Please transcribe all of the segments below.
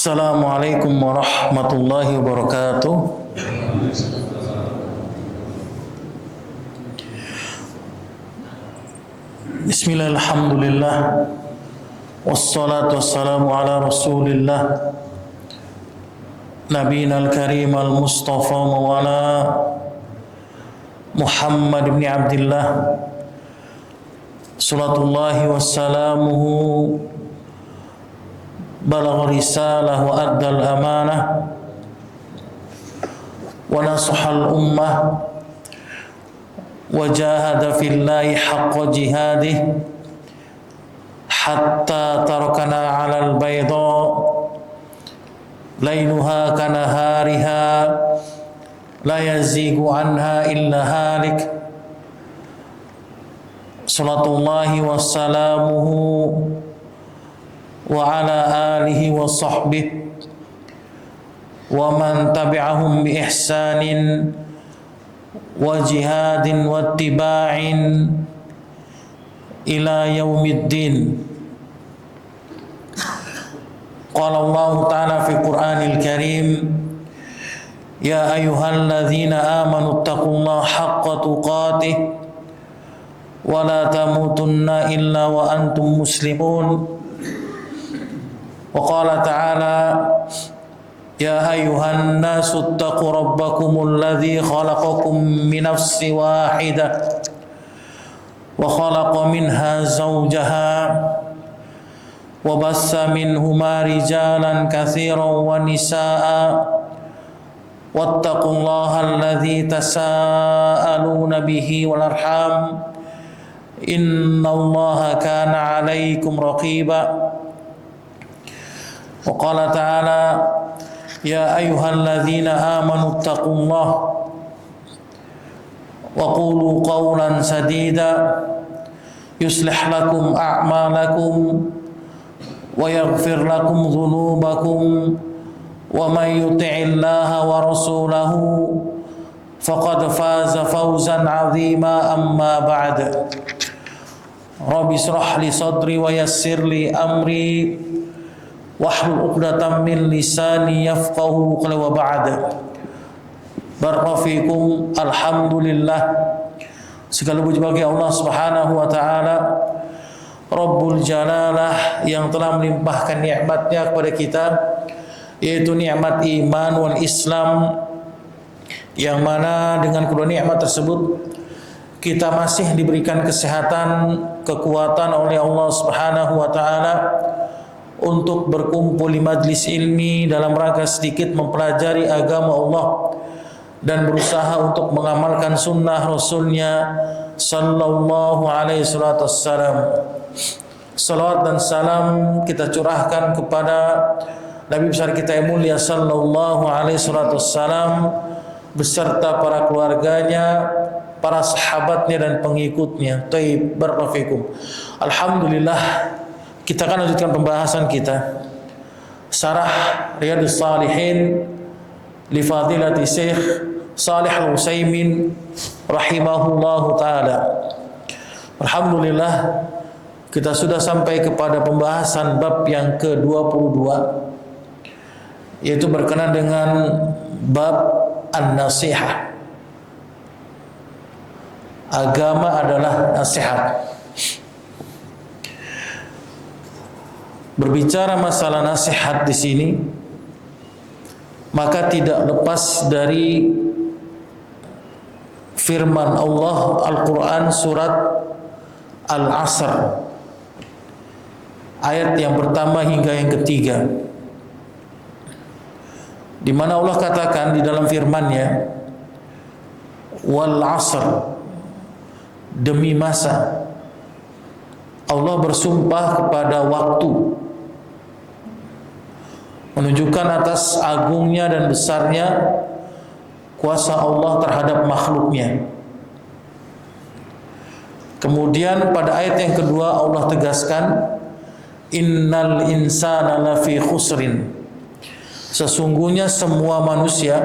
Assalamualaikum warahmatullahi wabarakatuh. Bismillah, alhamdulillah, wassalatu wassalamu ala rasulillah, nabiyina al-karim al-mustafa mawala Muhammad ibn Abdillah, salatullahi wassalamuhu balagha risalah wa addal amanah wa nasahal ummah wa jahada fillahi haqqa jihadih hatta tarakana alal bayda lailuha kanahariha la yazigu anha illa halik. Salatullahi wassalamuhu wa ala alihi wa sahbihi wa man tabi'ahum bi ihsanin wa jihadin wa ittiba'in ila yaumiddin. Qala Allah ta'ala fi Qur'anil Karim, ya ayyuhalladzina amanu taqullaha haqqa tuqatih wa la tamutunna illa wa antum muslimun. Wa qala ta'ala, ya ayyuhan nasu ittaqu rabbakumul ladzi khalaqakum min nafsin wahidah wa khalaqa minha zawjaha wa bassa minhuma rijalan katsiran wa nisaa'a wattaqullaha alladzi tasaaluna bihi wal arham innallaha kana 'alaikum raqiba. Wa qala ta'ala, ya ayyuhalladzina amanu ittaqullaha wa qulu qawlan sadida yuslih lakum a'malakum wa yaghfir lakum dhunubakum wa may yuti'illaha wa rasulahu faqad faza fawzan 'azima. Amma ba'd. Rabbi shrah li sadri wa yassir li amri wahlul 'uqdatam min lisani yafqahu qawli. Wa ba'd. Barakallahu, alhamdulillah, segala puji bagi Allah Subhanahu wa taala, Rabbul Jalalah, yang telah melimpahkan nikmatnya kepada kita, yaitu nikmat iman wal Islam, yang mana dengan kedua nikmat tersebut kita masih diberikan kesehatan, kekuatan oleh Allah Subhanahu wa taala untuk berkumpul di majlis ilmi dalam rangka sedikit mempelajari agama Allah dan berusaha untuk mengamalkan sunnah Rasulnya sallallahu alaihi wasallam. Salawat dan salam kita curahkan kepada Nabi besar kita yang mulia sallallahu alaihi wasallam beserta para keluarganya, para sahabatnya dan pengikutnya. Thayyib, barakallahu. Alhamdulillah, kita akan lanjutkan pembahasan kita Syarah Riyadhus Shalihin li fadilati Syekh Shalih Al-Utsaimin rahimahullahu taala. Alhamdulillah, kita sudah sampai kepada pembahasan bab yang ke-22, yaitu berkenaan dengan bab an-nasihah. Agama adalah nasihat. Berbicara masalah nasihat di sini, maka tidak lepas dari firman Allah Al-Quran surat Al-Asr, ayat yang pertama hingga yang ketiga, di mana Allah katakan di dalam firman-Nya, wal asr, demi masa. Allah bersumpah kepada waktu, menunjukkan atas agungnya dan besarnya kuasa Allah terhadap makhluknya. Kemudian pada ayat yang kedua Allah tegaskan, innal insana lafi khusrin, sesungguhnya semua manusia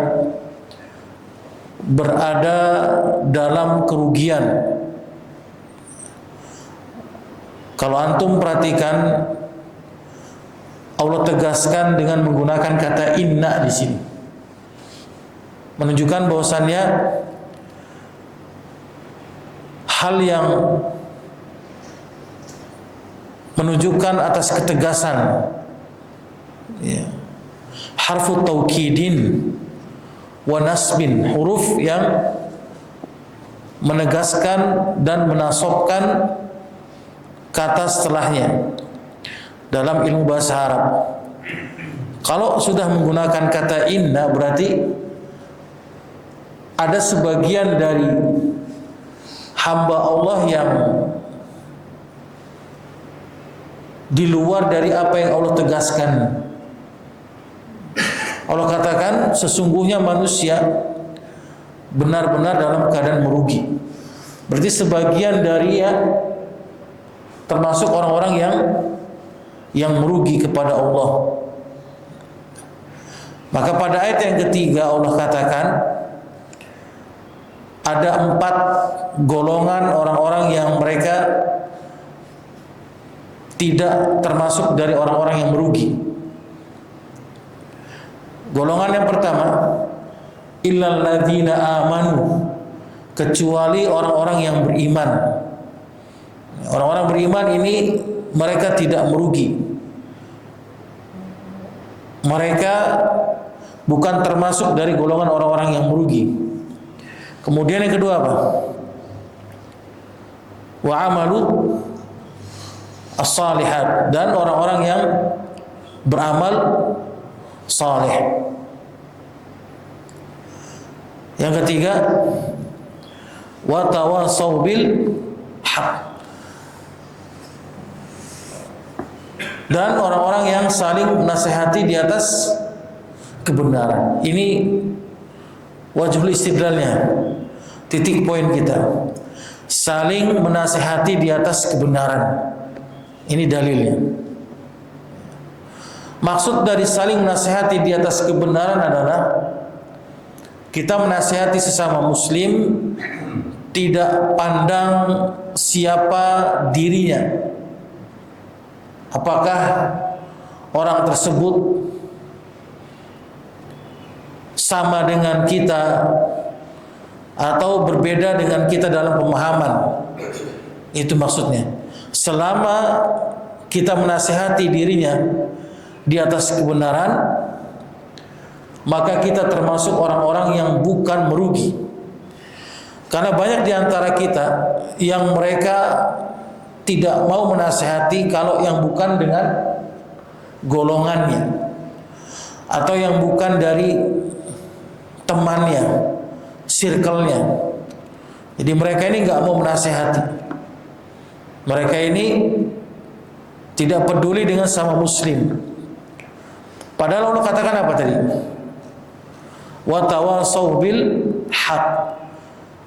berada dalam kerugian. Kalau antum perhatikan Allah tegaskan dengan menggunakan kata inna di sini, menunjukkan bahwasannya hal yang menunjukkan atas ketegasan, ya. Harfu taukidin wa nasbin, huruf yang menegaskan dan menasobkan kata setelahnya dalam ilmu bahasa Arab. Kalau sudah menggunakan kata inna, berarti ada sebagian dari hamba Allah yang di luar dari apa yang Allah tegaskan. Allah katakan sesungguhnya manusia benar-benar dalam keadaan merugi. Berarti sebagian dari ya termasuk orang-orang yang merugi kepada Allah. Maka pada ayat yang ketiga Allah katakan ada 4 golongan orang-orang yang mereka tidak termasuk dari orang-orang yang merugi. Golongan yang pertama, illal ladzina amanu, kecuali orang-orang yang beriman. Orang-orang beriman ini mereka tidak merugi. Mereka bukan termasuk dari golongan orang-orang yang merugi. Kemudian yang kedua apa? Wa amalu as-salihat, dan orang-orang yang beramal saleh. Yang ketiga, wa tawassaw bil haq, dan orang-orang yang saling menasihati di atas kebenaran. Ini wajhul istidlalnya, titik poin kita. Saling menasihati di atas kebenaran. Ini dalilnya. Maksud dari saling menasihati di atas kebenaran adalah kita menasihati sesama muslim tidak pandang siapa dirinya. Apakah orang tersebut sama dengan kita atau berbeda dengan kita dalam pemahaman. Itu maksudnya. Selama kita menasihati dirinya di atas kebenaran, maka kita termasuk orang-orang yang bukan merugi. Karena banyak di antara kita yang mereka tidak mau menasihati kalau yang bukan dengan golongannya atau yang bukan dari temannya, circle-nya. Jadi mereka ini nggak mau menasihati. Mereka ini tidak peduli dengan sama muslim. Padahal Allah katakan apa tadi? Wa tawassaw bil haq,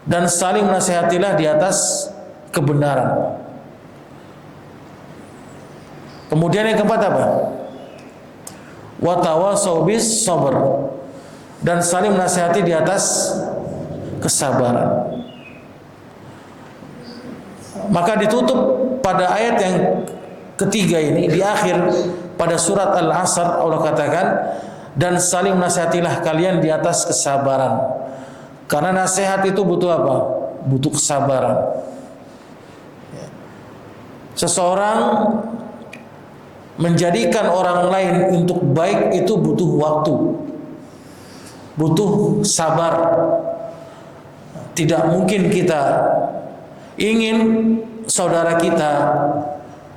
dan saling menasihatilah di atas kebenaran. Kemudian yang keempat apa? Wa tawassaw bis sabr, dan saling menasihati di atas kesabaran. Maka ditutup pada ayat yang ketiga ini, di akhir pada surat Al-Asr Allah katakan, dan saling menasihatilah kalian di atas kesabaran. Karena nasihat itu butuh apa? Butuh kesabaran. Seseorang menjadikan orang lain untuk baik itu butuh waktu, butuh sabar. Tidak mungkin kita ingin saudara kita,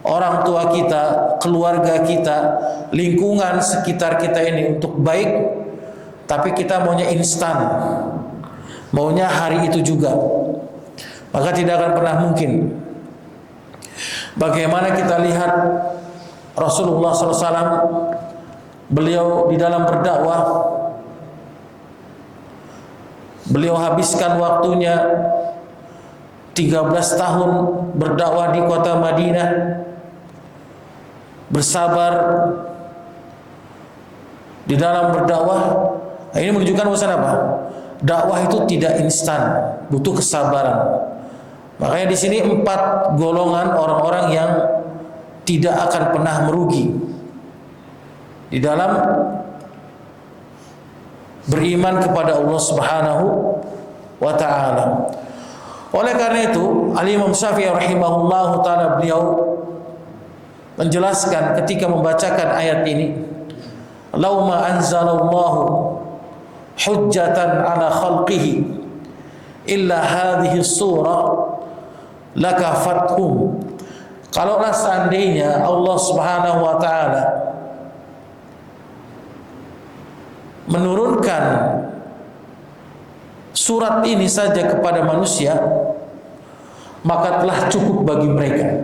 orang tua kita, keluarga kita, lingkungan sekitar kita ini untuk baik, tapi kita maunya instan, maunya hari itu juga. Maka tidak akan pernah mungkin. Bagaimana kita lihat Rasulullah SAW, beliau di dalam berdakwah, beliau habiskan waktunya 13 tahun berdakwah di kota Madinah, bersabar di dalam berdakwah. Ini menunjukkan bahwa apa? Dakwah itu tidak instan, butuh kesabaran. Makanya di sini 4 golongan orang-orang yang tidak akan pernah merugi. di dalam beriman kepada Allah Subhanahu wa taala. Oleh karena itu, Al-Imam Syafi'i rahimahullahu taala beliau menjelaskan ketika membacakan ayat ini, "Lau ma anzalallahu hujjatan ala khalqihi illa hadhihi surah lakafathum." Kalaulah seandainya Allah Subhanahu wa taala menurunkan surat ini saja kepada manusia, maka telah cukup bagi mereka.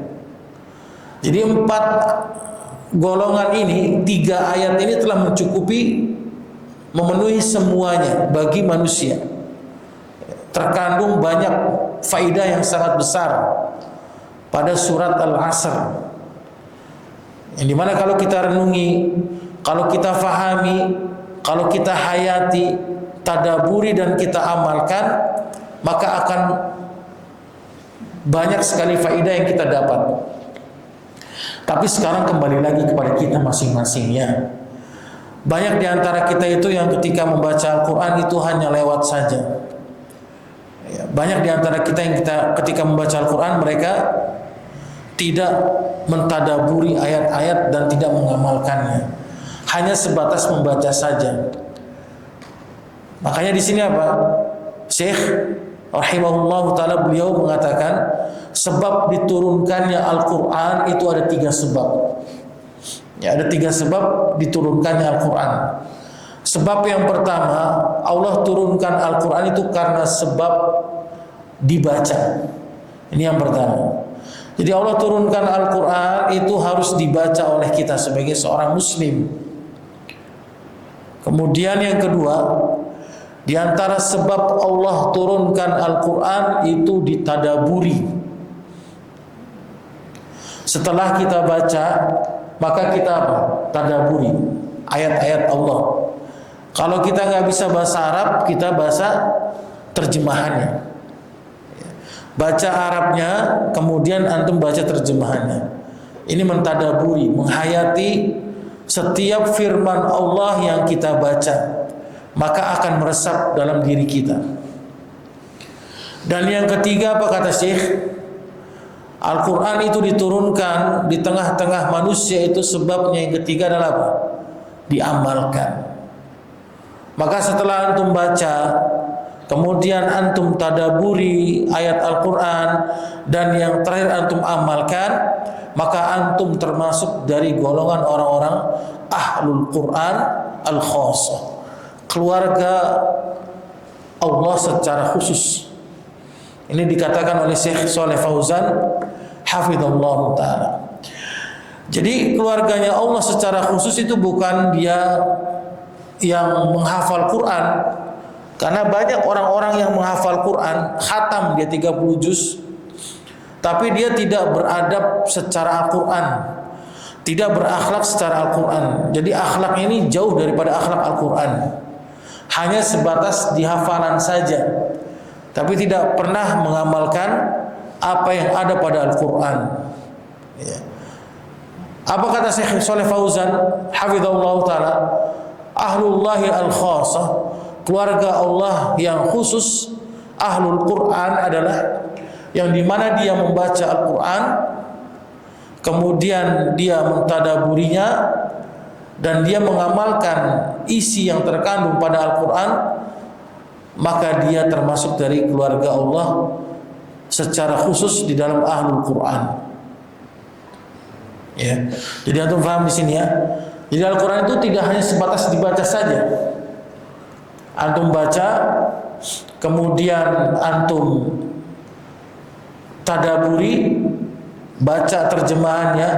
Jadi 4 golongan ini, 3 ayat ini telah mencukupi, memenuhi semuanya bagi manusia. Terkandung banyak faidah yang sangat besar pada surat Al-Asr, yang dimana kalau kita renungi, kalau kita fahami, kalau kita hayati, tadaburi dan kita amalkan, maka akan banyak sekali faidah yang kita dapat. Tapi sekarang kembali lagi kepada kita masing-masingnya. Banyak di antara kita itu yang ketika membaca Al-Quran itu hanya lewat saja. Banyak di antara kita yang ketika membaca Al-Quran mereka tidak mentadaburi ayat-ayat dan tidak mengamalkannya. Hanya sebatas membaca saja. Makanya di sini apa? Syekh rahimahullah taala beliau mengatakan sebab diturunkannya Al-Quran itu ada 3 sebab. Ya, ada 3 sebab diturunkannya Al-Quran. Sebab yang pertama, Allah turunkan Al-Quran itu karena sebab dibaca. Ini yang pertama. Jadi Allah turunkan Al-Quran itu harus dibaca oleh kita sebagai seorang muslim. Kemudian yang kedua, di antara sebab Allah turunkan Al-Quran itu ditadaburi. Setelah kita baca, maka kita apa? Tadaburi ayat-ayat Allah. Kalau kita nggak bisa bahasa Arab, kita bahasa terjemahannya. Baca Arabnya, kemudian antum baca terjemahannya. Ini mentadaburi, menghayati setiap firman Allah yang kita baca, maka akan meresap dalam diri kita. Dan yang ketiga apa kata Syekh? Al-Quran itu diturunkan di tengah-tengah manusia, itu sebabnya yang ketiga adalah apa? Diamalkan. Maka setelah antum baca, kemudian antum tadaburi ayat Al-Quran, dan yang terakhir antum amalkan, maka antum termasuk dari golongan orang-orang Ahlul Quran Al-Khassah, keluarga Allah secara khusus. Ini dikatakan oleh Syekh Shalih Fauzan hafizallahu ta'ala. Jadi keluarganya Allah secara khusus itu bukan dia yang menghafal Quran, karena banyak orang-orang yang menghafal Quran, khatam dia 30 juz, tapi dia tidak beradab secara Al-Quran, tidak berakhlak secara Al-Quran. Jadi akhlak ini jauh daripada akhlak Al-Quran, hanya sebatas dihafalan saja, tapi tidak pernah mengamalkan apa yang ada pada Al-Quran. Ya. Apa kata Syekh Shalih Fauzan hafizahullah ta'ala? Ahlullahi al-khassah, keluarga Allah yang khusus, Ahlul Quran adalah yang dimana dia membaca Al-Quran, kemudian dia mentadaburinya, dan dia mengamalkan isi yang terkandung pada Al-Quran, maka dia termasuk dari keluarga Allah secara khusus di dalam Ahlul Quran. Ya. Jadi antum paham di sini ya. Jadi Al-Quran itu tidak hanya sebatas dibaca saja. Antum baca, kemudian antum tadaburi, baca terjemahannya,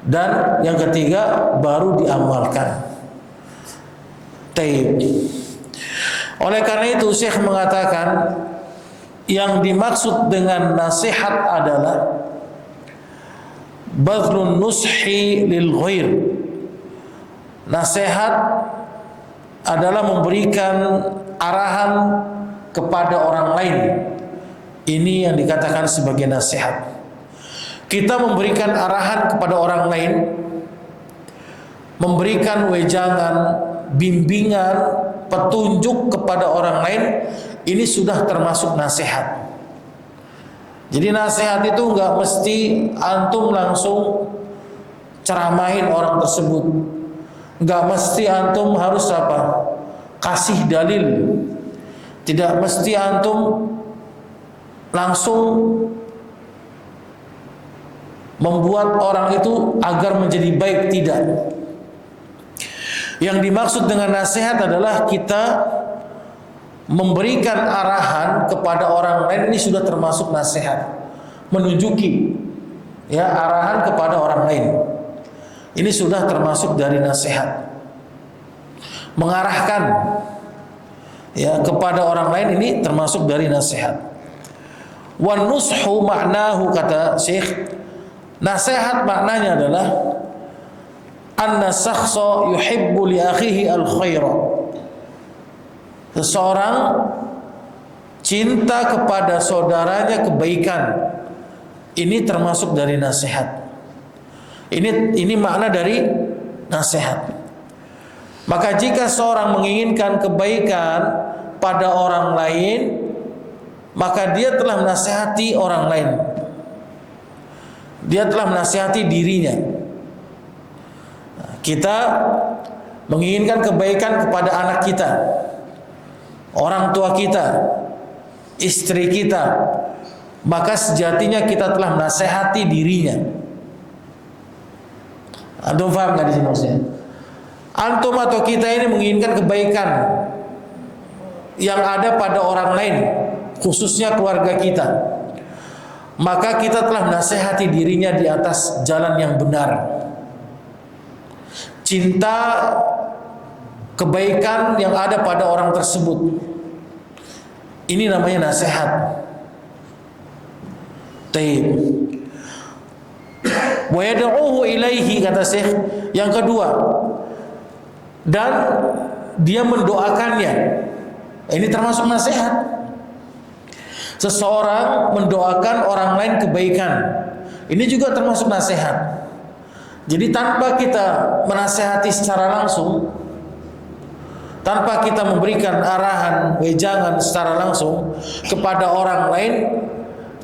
dan yang ketiga baru diamalkan. Taib. Oleh karena itu Syekh mengatakan yang dimaksud dengan nasihat adalah badlun nushi lil ghair. Nasihat adalah memberikan arahan kepada orang lain. Ini yang dikatakan sebagai nasihat. Kita memberikan arahan kepada orang lain memberikan wejangan, bimbingan, petunjuk kepada orang lain, ini sudah termasuk nasihat. Jadi nasihat itu nggak mesti antum langsung ceramahin orang tersebut, nggak mesti antum harus apa, kasih dalil, tidak mesti antum langsung membuat orang itu agar menjadi baik, tidak. Yang dimaksud dengan nasihat adalah kita memberikan arahan kepada orang lain, ini sudah termasuk nasihat. Menunjuki ya arahan kepada orang lain, ini sudah termasuk dari nasihat. Mengarahkan ya kepada orang lain, ini termasuk dari nasihat. Wan nushu maknahu, kata Syekh, nasihat maknanya adalah anna shakhsa yuhibbu li akhihi al-khaira. Seseorang cinta kepada saudaranya kebaikan. Ini termasuk dari nasihat. Ini makna dari nasihat. Maka jika seorang menginginkan kebaikan pada orang lain, maka dia telah menasihati orang lain. Dia telah menasihati dirinya. Kita menginginkan kebaikan kepada anak kita, orang tua kita, istri kita, maka sejatinya kita telah menasihati dirinya. Antum paham nggak di sini maksudnya? Antum atau kita ini menginginkan kebaikan yang ada pada orang lain, khususnya keluarga kita, maka kita telah menasihati dirinya di atas jalan yang benar. Cinta kebaikan yang ada pada orang tersebut, ini namanya nasihat. Taib. Wa yad'uhu ilaihi, kata Syekh. Yang kedua, dan dia mendoakannya. Ini termasuk nasihat. Seseorang mendoakan orang lain kebaikan, ini juga termasuk nasihat. Jadi tanpa kita menasihati secara langsung, tanpa kita memberikan arahan, wejangan secara langsung kepada orang lain,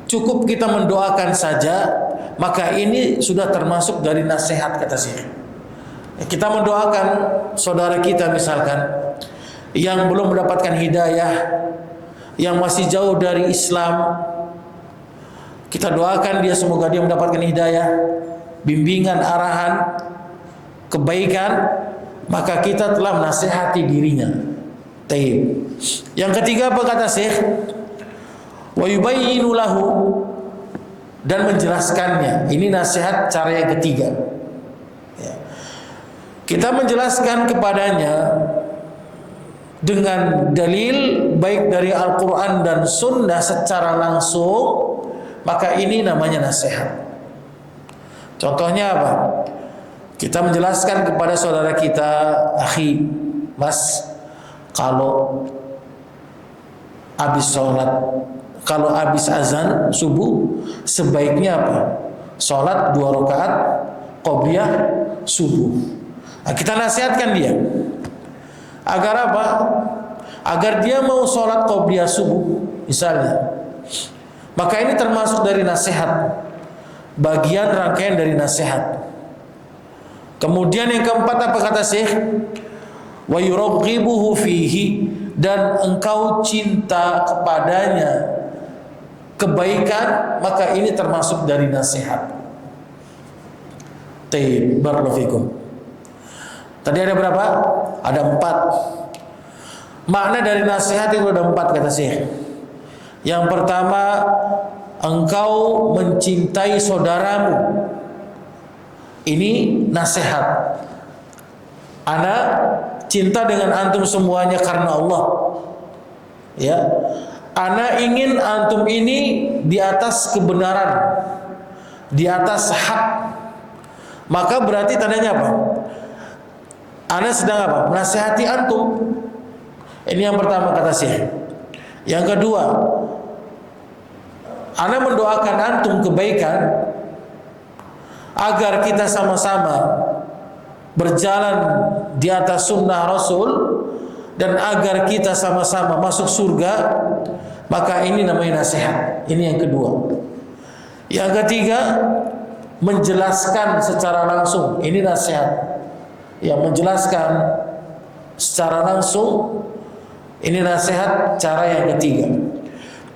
cukup kita mendoakan saja, maka ini sudah termasuk dari nasihat, kata Syekh. Kita mendoakan saudara kita misalkan yang belum mendapatkan hidayah, yang masih jauh dari Islam, kita doakan dia semoga dia mendapatkan hidayah, bimbingan, arahan, kebaikan, maka kita telah menasihati dirinya. Taib. Yang ketiga apa kata Syekh? Wa yubayyinu lahu, dan menjelaskannya. Ini nasihat cara yang ketiga. Ya. Kita menjelaskan kepadanya dengan dalil baik dari Al-Quran dan Sunnah secara langsung, maka ini namanya nasihat. Contohnya apa? Kita menjelaskan kepada saudara kita, akhi, mas, kalau habis sholat, kalau habis azan subuh, sebaiknya apa? Sholat 2 rakaat qobliyah subuh. Nah, kita nasihatkan dia agar apa? Agar dia mau sholat qobliyah subuh misalnya. Maka ini termasuk dari nasihat, bagian rangkaian dari nasihat. Kemudian yang keempat apa kata Syekh? Wa yuraghibuhu fihi, dan engkau cinta kepadanya kebaikan, maka ini termasuk dari nasihat. Taib, barakallahu fikum. Tadi ada berapa? Ada 4. Makna dari nasihat itu ada 4 kata Syekh. Yang pertama, engkau mencintai saudaramu. Ini nasihat. Ana cinta dengan antum semuanya karena Allah. Ya. Ana ingin antum ini di atas kebenaran, di atas hak. Maka berarti tandanya apa? Ana sedang apa? Menasihati antum. Ini yang pertama kata Syekh. Yang kedua, ana mendoakan antum kebaikan agar kita sama-sama berjalan di atas sunnah Rasul, dan agar kita sama-sama masuk surga, maka ini namanya nasihat. Ini yang kedua. Yang ketiga, menjelaskan secara langsung. Ini nasihat. Yang menjelaskan secara langsung, ini nasihat, cara yang ketiga.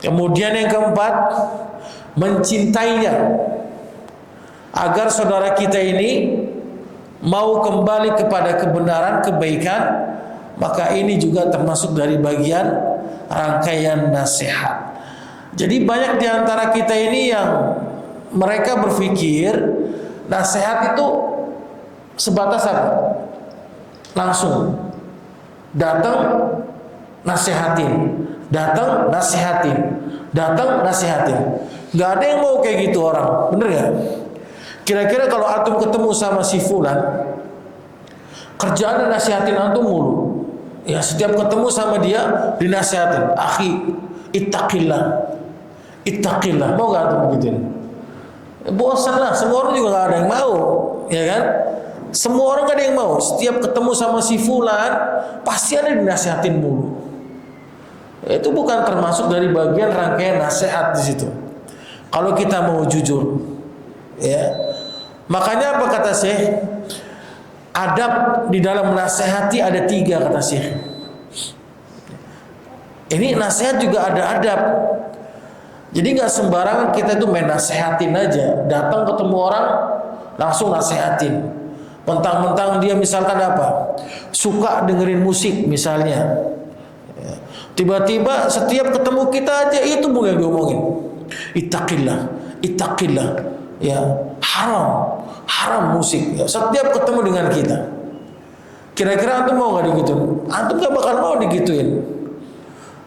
Kemudian yang keempat, mencintainya agar saudara kita ini mau kembali kepada kebenaran, kebaikan, maka ini juga termasuk dari bagian rangkaian nasihat. Jadi banyak di antara kita ini yang mereka berpikir nasihat itu sebatas apa? Langsung datang nasihatin, datang nasihatin, datang nasihatin. Gak ada yang mau kayak gitu orang, bener gak? Kira-kira kalau antum ketemu sama si fulan, kerjaan nasihatin antum mulu. Ya, setiap ketemu sama dia dinasihatin, akhi, ittaqillah, ittaqillah. Mau gak antum begituin? Bosan lah, semua orang juga gak ada yang mau, ya kan? Semua orang gak ada yang mau. Setiap ketemu sama si fulan, pasti ada dinasihatin mulu. Itu bukan termasuk dari bagian rangkaian nasihat di situ. Kalau kita mau jujur, ya. Makanya apa kata Syekh? Adab di dalam menasehati ada 3 kata Syekh. Ini nasihat juga ada adab. Jadi nggak sembarangan kita itu main nasehatin aja. Datang ketemu orang langsung nasehatin. Mentang-mentang dia misalkan apa? Suka dengerin musik misalnya. Tiba-tiba setiap ketemu kita aja itu mulai diomongin. Ittaqillah, ittaqillah. Ya, haram musik. Ya, setiap ketemu dengan kita. Kira-kira antum mau nggak digituin? Antum nggak bakal mau digituin.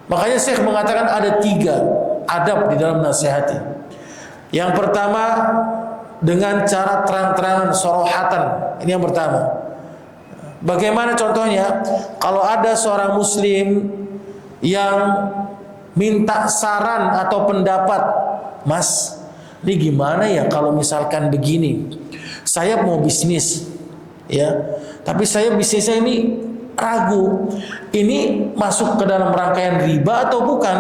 Makanya Syekh mengatakan ada 3 adab di dalam nasihati. Yang pertama, dengan cara terang-terangan, sorohatan. Ini yang pertama. Bagaimana contohnya? Kalau ada seorang muslim yang minta saran atau pendapat, Mas, ini gimana ya kalau misalkan begini? Saya mau bisnis, ya, tapi saya bisnisnya ini ragu. Ini masuk ke dalam rangkaian riba atau bukan?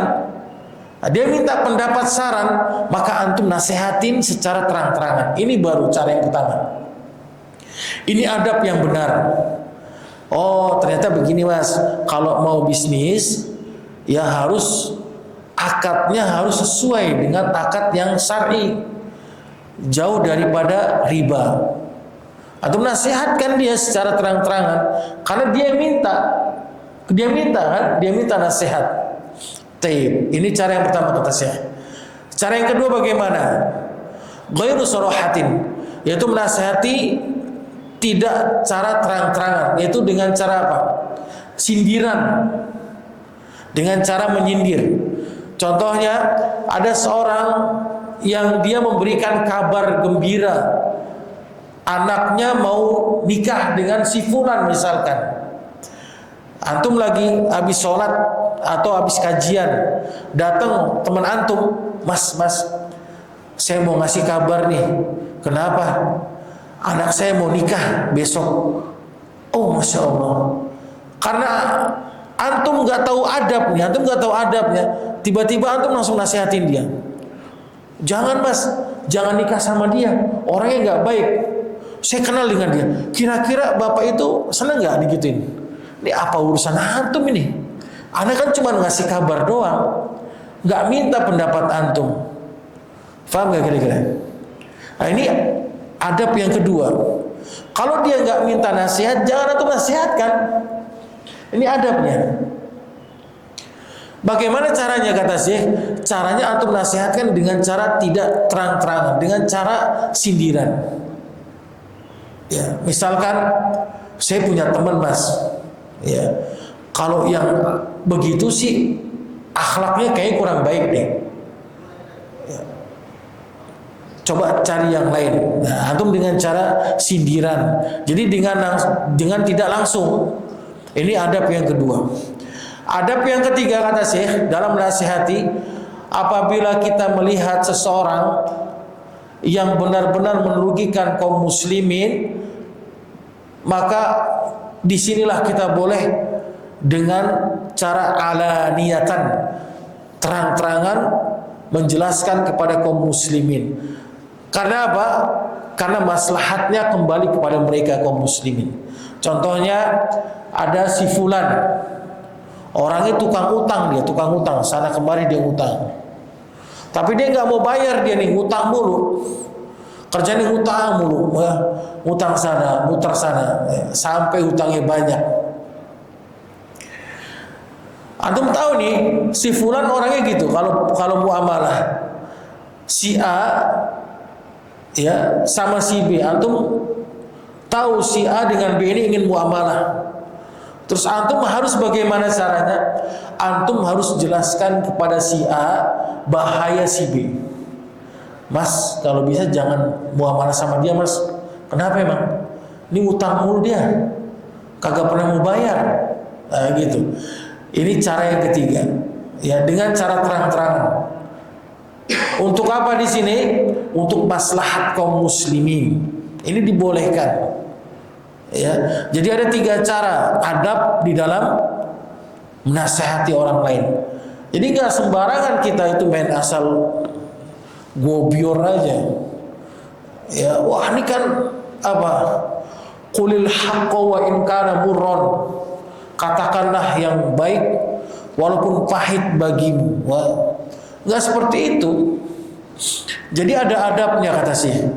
Nah, dia minta pendapat saran, maka antum nasihatin secara terang-terangan. Ini baru cara yang pertama. Ini adab yang benar. Oh, ternyata begini Mas, kalau mau bisnis, ya harus akadnya harus sesuai dengan akad yang syar'i, jauh daripada riba. Atau nasihatkan dia secara terang-terangan, karena dia minta kan, dia minta nasihat. Taib. Ini cara yang pertama kata saya. Cara yang kedua bagaimana? Ghairu sarahatin, yaitu menasihati tidak cara terang-terangan, yaitu dengan cara apa? Sindiran. Dengan cara menyindir. Contohnya, ada seorang yang dia memberikan kabar gembira, anaknya mau nikah dengan si fulan misalkan. Antum lagi habis sholat atau habis kajian, datang teman antum, mas, saya mau ngasih kabar nih. Kenapa? Anak saya mau nikah besok. Oh, masya Allah. Karena antum nggak tahu adabnya, tiba-tiba antum langsung nasihatin dia. Jangan Mas, jangan nikah sama dia, orangnya nggak baik. Saya kenal dengan dia. Kira-kira bapak itu senang nggak digituin? Ini apa urusan antum ini? Anak kan cuma ngasih kabar doang, nggak minta pendapat antum. Faham nggak kira-kira? Nah, ini adab yang kedua. Kalau dia nggak minta nasihat, jangan antum nasihatkan. Ini adabnya. Bagaimana caranya kata Syekh? Caranya antum nasihatkan dengan cara tidak terang-terangan, dengan cara sindiran. Ya, misalkan saya punya teman Mas, ya, kalau yang begitu sih akhlaknya kayak kurang baik deh. Ya. Coba cari yang lain. Nah, antum dengan cara sindiran. Jadi dengan tidak langsung. Ini adab yang kedua. Adab yang ketiga kata Syekh dalam menasihati, apabila kita melihat seseorang yang benar-benar merugikan kaum muslimin, maka disinilah kita boleh dengan cara alaniyatan, terang-terangan menjelaskan kepada kaum muslimin. Karena apa? Karena maslahatnya kembali kepada mereka kaum muslimin. Contohnya ada si fulan, orangnya tukang utang, sana kemari dia utang. Tapi dia nggak mau bayar, dia nih ngutang mulu. Kerjanya ngutang mulu, ngutang sana, muter sana, sampai hutangnya banyak. Antum tahu nih, si fulan orangnya gitu. Kalau muamalah, si A ya sama si B, antum tahu si A dengan B ini ingin muamalah. Terus antum harus bagaimana caranya? Antum harus jelaskan kepada si A bahaya si B. Mas, kalau bisa jangan muamalah sama dia, Mas. Kenapa emang? Ini utang mulu dia, kagak pernah mau bayar. Nah, gitu. Ini cara yang ketiga. Ya, dengan cara terang-terangan. Untuk apa di sini? Untuk maslahat kaum muslimin. Ini dibolehkan. Ya, jadi ada 3 cara adab di dalam menasehati orang lain. Jadi nggak sembarangan kita itu main asal gobior aja. Ya, wah ini kan apa? Qulil haqqa wa in kana murran. Katakanlah yang baik walaupun pahit bagimu. Wah, nggak seperti itu. Jadi ada adabnya kata Syekh.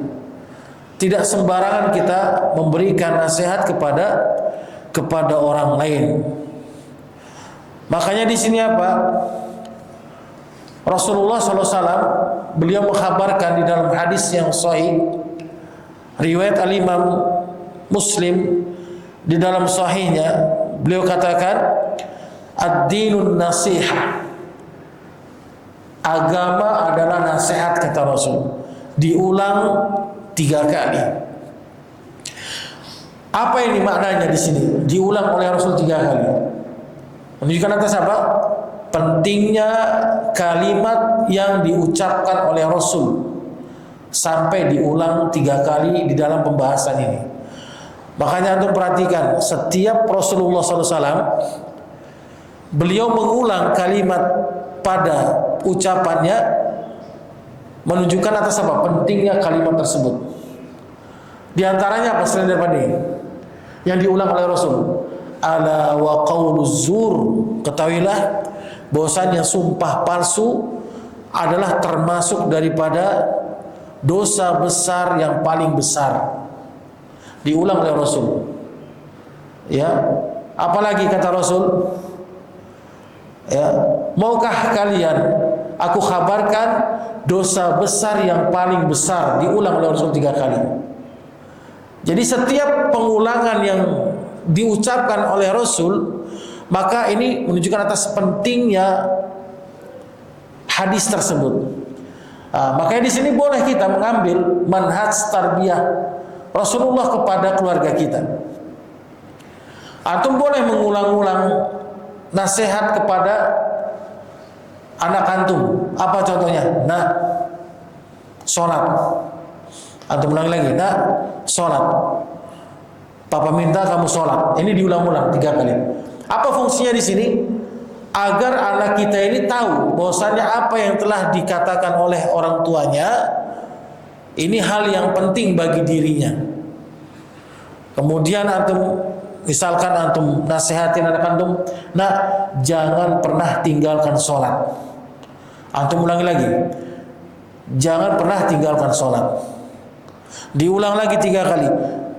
Tidak sembarangan kita memberikan nasihat kepada orang lain. Makanya di sini apa? Rasulullah SAW beliau mengkhabarkan di dalam hadis yang sahih riwayat Al-Imam Muslim di dalam sahihnya, beliau katakan ad-dinun nasihah. Agama adalah nasihat kata Rasul. Diulang 3 kali. Apa ini maknanya di sini? Diulang oleh Rasul 3 kali. Menunjukkan atas apa? Pentingnya kalimat yang diucapkan oleh Rasul sampai diulang 3 kali di dalam pembahasan ini. Makanya antum perhatikan, setiap Rasulullah SAW beliau mengulang kalimat pada ucapannya menunjukkan atas apa? Pentingnya kalimat tersebut. Di antaranya apa selain daripada ini? Yang diulang oleh Rasul. Ala wa qauluz zur. Ketahuilah bahwasanya sumpah palsu adalah termasuk daripada dosa besar yang paling besar. Diulang oleh Rasul. Ya. Apalagi kata Rasul? Ya, maukah kalian aku kabarkan dosa besar yang paling besar? Diulang oleh Rasul 3 kali. Jadi setiap pengulangan yang diucapkan oleh Rasul, maka ini menunjukkan atas pentingnya hadis tersebut. Makanya di sini boleh kita mengambil manhaj tarbiyah Rasulullah kepada keluarga kita. Antum boleh mengulang-ulang nasihat kepada anak antum. Apa contohnya? Nah, sholat. Antum ulangi lagi. Nah, sholat. Papa minta kamu sholat. Ini diulang-ulang 3 kali. Apa fungsinya di sini? Agar anak kita ini tahu bahwasannya apa yang telah dikatakan oleh orang tuanya ini hal yang penting bagi dirinya. Kemudian antum, misalkan antum nasihatin anak antum, nah jangan pernah tinggalkan sholat. Antum ulangi lagi, jangan pernah tinggalkan sholat. Diulang lagi 3 kali.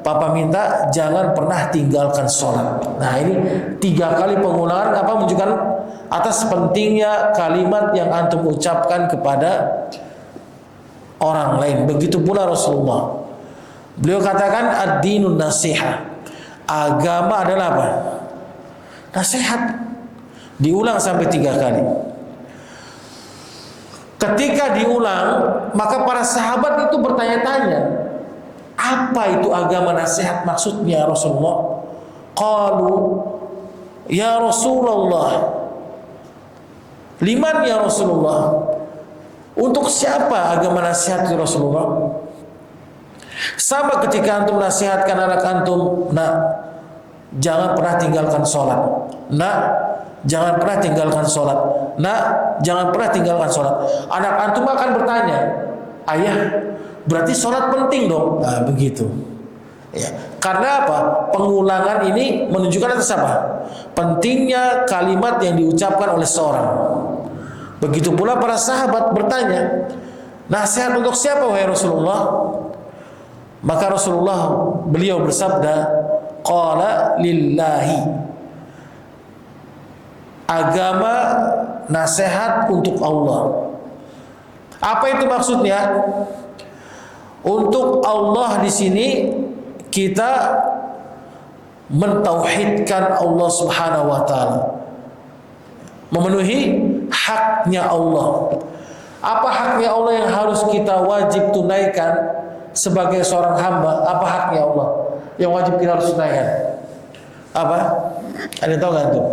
Papa minta jangan pernah tinggalkan sholat. Nah ini 3 kali pengulangan apa menunjukkan atas pentingnya kalimat yang antum ucapkan kepada orang lain. Begitu pula Rasulullah. Beliau katakan ad-dinun nasihah. Agama adalah apa? Nasihat. Diulang sampai 3 kali. Ketika diulang, maka para sahabat itu bertanya-tanya, apa itu agama nasihat maksudnya Rasulullah? Qalu ya Rasulullah, liman ya Rasulullah? Untuk siapa agama nasihat Rasulullah? Sama ketika antum nasihatkan anak antum, nak, jangan pernah tinggalkan sholat. Nak, jangan pernah tinggalkan sholat. Nak, jangan pernah tinggalkan sholat. Anak antum akan bertanya, ayah, berarti sholat penting dong. Nah, begitu. Ya. Karena apa? Pengulangan ini menunjukkan atas apa? Pentingnya kalimat yang diucapkan oleh seorang. Begitu pula para sahabat bertanya, nasihat untuk siapa wahai Rasulullah? Maka Rasulullah beliau bersabda, qala lillahi. Agama nasihat untuk Allah. Apa itu maksudnya? Untuk Allah di sini kita mentauhidkan Allah Subhanahu wa taala. Memenuhi haknya Allah. Apa haknya Allah yang harus kita wajib tunaikan sebagai seorang hamba? Apa haknya Allah yang wajib kita harus tunaikan? Apa? Ada yang tahu nggak tuh?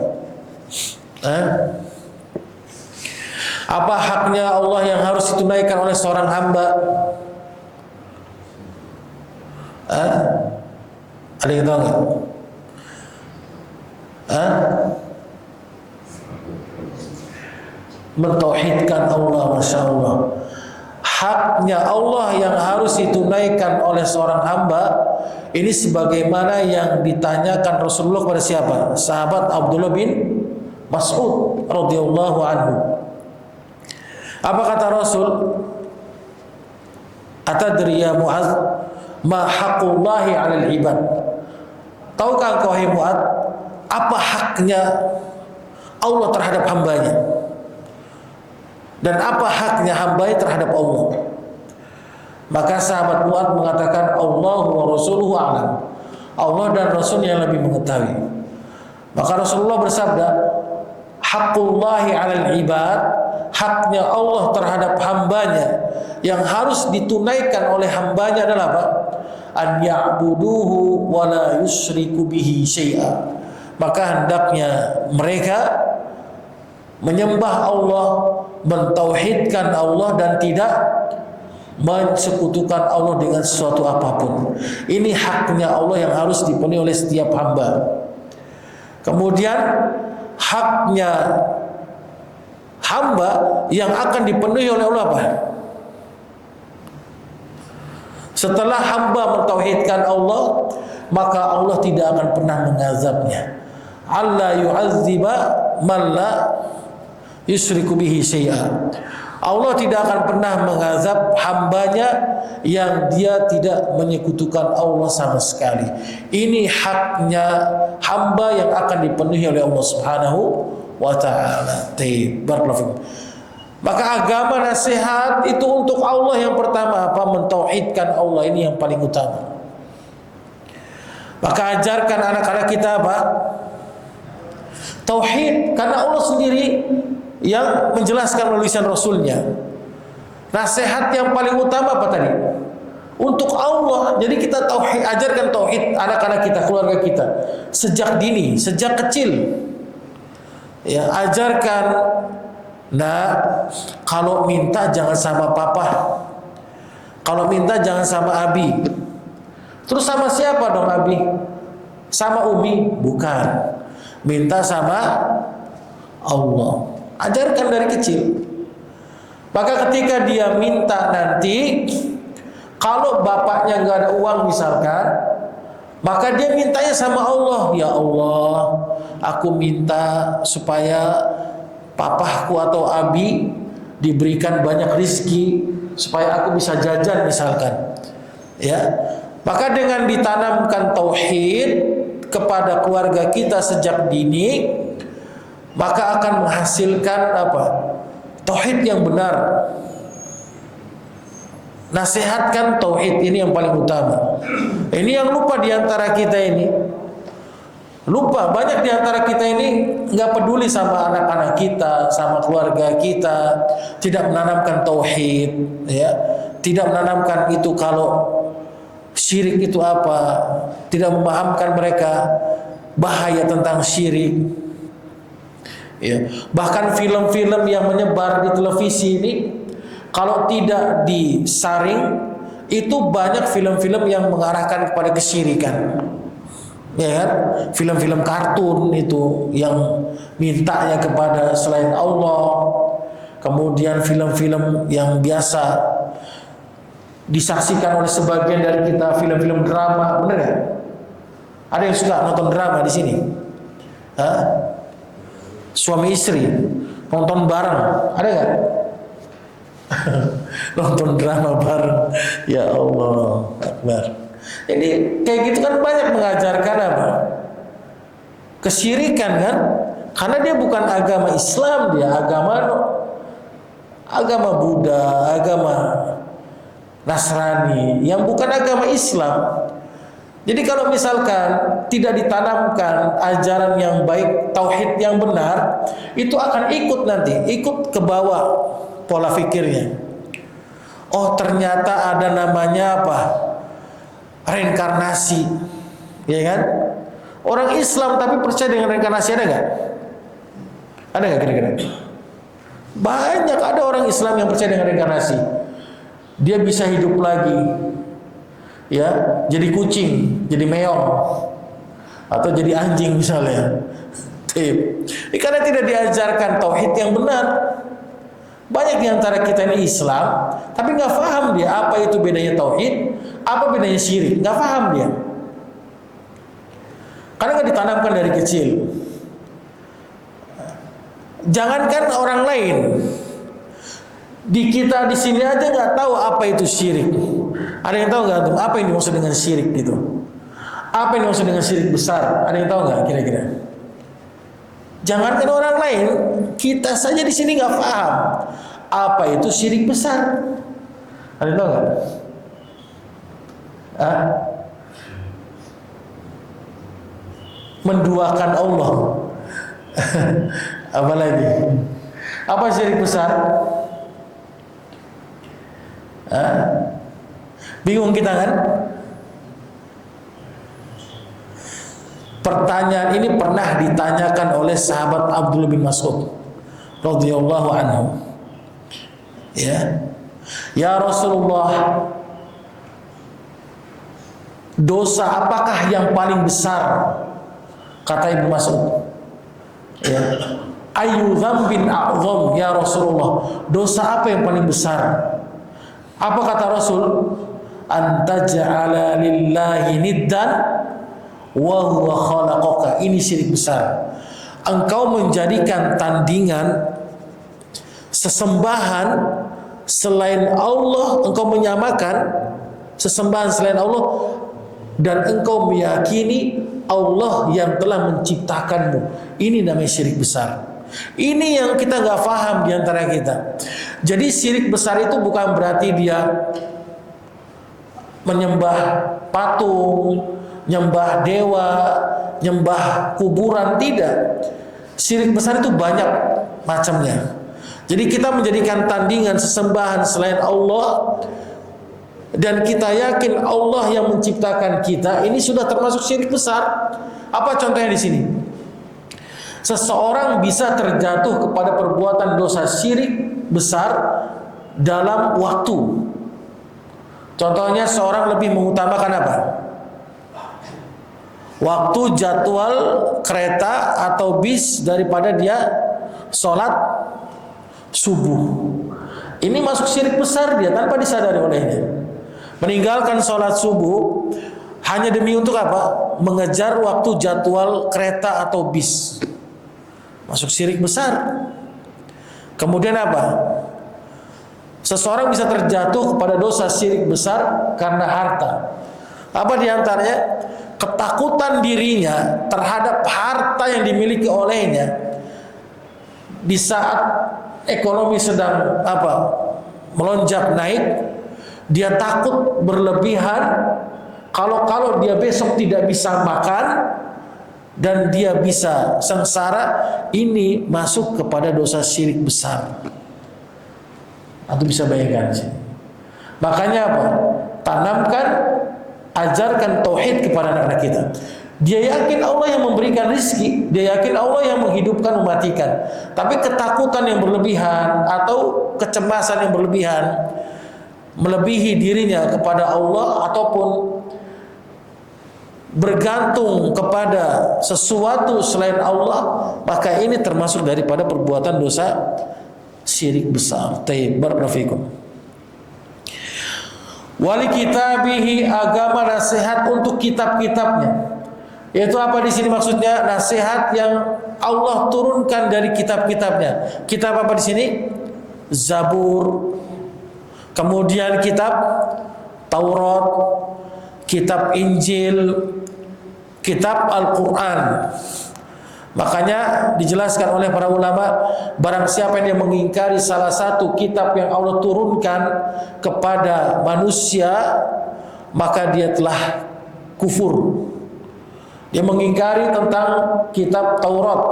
Apa haknya Allah yang harus ditunaikan oleh seorang hamba? Ada yang tahu nggak? Mentauhidkan Allah, masya Allah. Haknya Allah yang harus ditunaikan oleh seorang hamba ini sebagaimana yang ditanyakan Rasulullah kepada siapa? Sahabat Abdullah bin Mas'ud radhiyallahu anhu. Apa kata Rasul? Atadri ya Mu'adz ma haqqullahi 'alal ibad? Tahukah engkau wahai Mu'adz apa haknya Allah terhadap hambanya? Dan apa haknya hambanya terhadap Allah? Maka sahabat Mu'adz mengatakan Allahu wa rasuluhu a'lam. Allah dan Rasul yang lebih mengetahui. Maka Rasulullah bersabda, haqqullahi 'alal ibad, haknya Allah terhadap hambanya yang harus ditunaikan oleh hambanya adalah apa? An ya'buduhu wa la yusyriku bihi syai'a. Maka hendaknya mereka menyembah Allah, mentauhidkan Allah dan tidak mensekutukan Allah dengan sesuatu apapun. Ini haknya Allah yang harus dipenuhi oleh setiap hamba. Kemudian haknya hamba yang akan dipenuhi oleh Allah apa? Setelah hamba mentauhidkan Allah, maka Allah tidak akan pernah mengazabnya. Allah yu'azziba man la yusyriku bihi syai'a. Allah tidak akan pernah mengazab hambanya yang dia tidak menyekutukan Allah sama sekali. Ini haknya hamba yang akan dipenuhi oleh Allah Subhanahu wa ta'ala. Maka agama nasihat itu untuk Allah yang pertama apa? Mentauhidkan Allah, ini yang paling utama. Maka ajarkan anak-anak kita apa? Tauhid, karena Allah sendiri yang menjelaskan melalui lisan Rasulnya. Nasihat yang paling utama apa tadi? Untuk Allah. Jadi kita tauhid, ajarkan tauhid anak-anak kita, keluarga kita sejak dini, sejak kecil. Ya, ajarkan, nah, kalau minta jangan sama papa. Kalau minta jangan sama abi. Terus sama siapa dong abi? Sama umi? Bukan. Minta sama Allah. Ajarkan dari kecil. Maka ketika dia minta nanti, kalau bapaknya nggak ada uang misalkan, maka dia mintanya sama Allah. Ya Allah, aku minta supaya papaku atau abi diberikan banyak rizki supaya aku bisa jajan misalkan. Ya, maka dengan ditanamkan tauhid kepada keluarga kita sejak dini, maka akan menghasilkan apa? Tauhid yang benar. Nasihatkan tauhid, ini yang paling utama. Ini yang lupa diantara kita ini. Lupa, banyak diantara kita ini nggak peduli sama anak-anak kita, sama keluarga kita, tidak menanamkan tauhid, ya, tidak menanamkan itu kalau syirik itu apa, tidak memahamkan mereka bahaya tentang syirik. Ya. Bahkan film-film yang menyebar di televisi ini, kalau tidak disaring, itu banyak film-film yang mengarahkan kepada kesyirikan. Ya kan? Film-film kartun itu yang mintanya kepada selain Allah. Kemudian film-film yang biasa disaksikan oleh sebagian dari kita, film-film drama, bener gak? Ada yang suka nonton drama di sini? Hah? Suami istri nonton bareng, ada gak? Nonton drama bareng, ya Allah Akbar. Jadi kayak gitu kan banyak mengajarkan apa? Kesyirikan kan? Karena dia bukan agama Islam, dia agama Buddha, agama Nasrani, yang bukan agama Islam. Jadi kalau misalkan tidak ditanamkan ajaran yang baik, tauhid yang benar, itu akan ikut nanti, ikut ke bawah pola pikirnya. Oh ternyata ada namanya apa? Reinkarnasi, ya kan? Orang Islam tapi percaya dengan reinkarnasi, ada nggak? Ada nggak kira-kira? Banyak, ada orang Islam yang percaya dengan reinkarnasi. Dia bisa hidup lagi, ya, jadi kucing, jadi meong, atau jadi anjing misalnya. Karena tidak diajarkan tauhid yang benar. Banyak di antara kita ini Islam, tapi nggak paham dia apa itu bedanya tauhid, apa bedanya syirik, nggak paham dia. Karena nggak ditanamkan dari kecil. Jangankan orang lain, di kita di sini aja nggak tahu apa itu syirik. Ada yang tahu nggak tuh apa yang dimaksud dengan syirik gitu? Apa yang dimaksud dengan syirik besar? Ada yang tahu nggak kira-kira? Jangankan orang lain, kita saja di sini nggak paham apa itu syirik besar. Ada yang tahu nggak? Menduakan Allah. Apa lagi? Apa syirik besar? Bingung kita kan? Pertanyaan ini pernah ditanyakan oleh sahabat Abdullah bin Mas'ud radhiyallahu anhu. Ya Rasulullah, dosa apakah yang paling besar? Kata Ibnu Mas'ud. Ayu dzambin a'zam ya Rasulullah, dosa apa yang paling besar? Apa kata Rasul? Antaj'ala lillahi niddan wa huwa khalaqaka. Ini syirik besar. Engkau menjadikan tandingan, sesembahan selain Allah, engkau menyamakan sesembahan selain Allah, dan engkau meyakini Allah yang telah menciptakanmu. Ini namanya syirik besar. Ini yang kita nggak paham di antara kita. Jadi syirik besar itu bukan berarti dia menyembah patung, nyembah dewa, nyembah kuburan, tidak. Syirik besar itu banyak macamnya. Jadi kita menjadikan tandingan sesembahan selain Allah, dan kita yakin Allah yang menciptakan kita, ini sudah termasuk syirik besar. Apa contohnya di sini? Seseorang bisa terjatuh kepada perbuatan dosa syirik besar dalam waktu. Contohnya seorang lebih mengutamakan apa? Waktu jadwal kereta atau bis daripada dia sholat subuh. Ini masuk syirik besar dia tanpa disadari olehnya. Meninggalkan sholat subuh hanya demi untuk apa? Mengejar waktu jadwal kereta atau bis. Masuk syirik besar. Kemudian apa? Seseorang bisa terjatuh kepada dosa syirik besar karena harta. Apa diantaranya? Ketakutan dirinya terhadap harta yang dimiliki olehnya di saat ekonomi sedang melonjak naik. Dia takut berlebihan kalau dia besok tidak bisa makan dan dia bisa sengsara. Ini masuk kepada dosa syirik besar. Antum bisa bayangkan sih. Makanya apa? Tanamkan, ajarkan tauhid kepada anak-anak kita. Dia yakin Allah yang memberikan rizki, dia yakin Allah yang menghidupkan, mematikan. Tapi ketakutan yang berlebihan atau kecemasan yang berlebihan, melebihi dirinya kepada Allah ataupun bergantung kepada sesuatu selain Allah, maka ini termasuk daripada perbuatan dosa syirik besar. Taib, barakallahu. Wali kitabihi, agama nasihat untuk kitab-kitabnya. Yaitu apa di sini maksudnya? Nasihat yang Allah turunkan dari kitab-kitabnya. Kitab apa di sini? Zabur. Kemudian kitab Taurat, kitab Injil, kitab Al-Quran. Makanya dijelaskan oleh para ulama, barang siapa yang mengingkari salah satu kitab yang Allah turunkan kepada manusia, maka dia telah kufur. Dia mengingkari tentang kitab Taurat,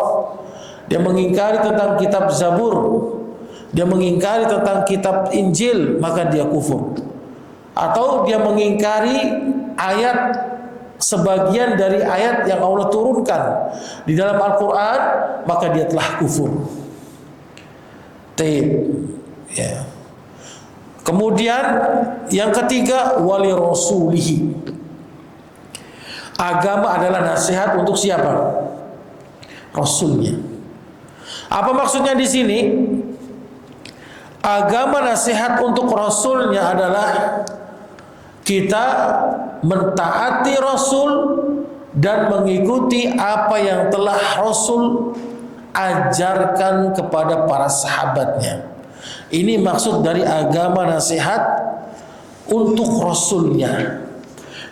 dia mengingkari tentang kitab Zabur, dia mengingkari tentang kitab Injil, maka dia kufur. Atau dia mengingkari ayat, sebagian dari ayat yang Allah turunkan di dalam Al-Quran, maka dia telah kufur. Ya. Kemudian yang ketiga, wali rasulihi. Agama adalah nasihat untuk siapa? Rasulnya. Apa maksudnya di sini? Agama nasihat untuk Rasulnya adalah kita mentaati Rasul dan mengikuti apa yang telah Rasul ajarkan kepada para sahabatnya. Ini maksud dari agama nasihat untuk Rasulnya.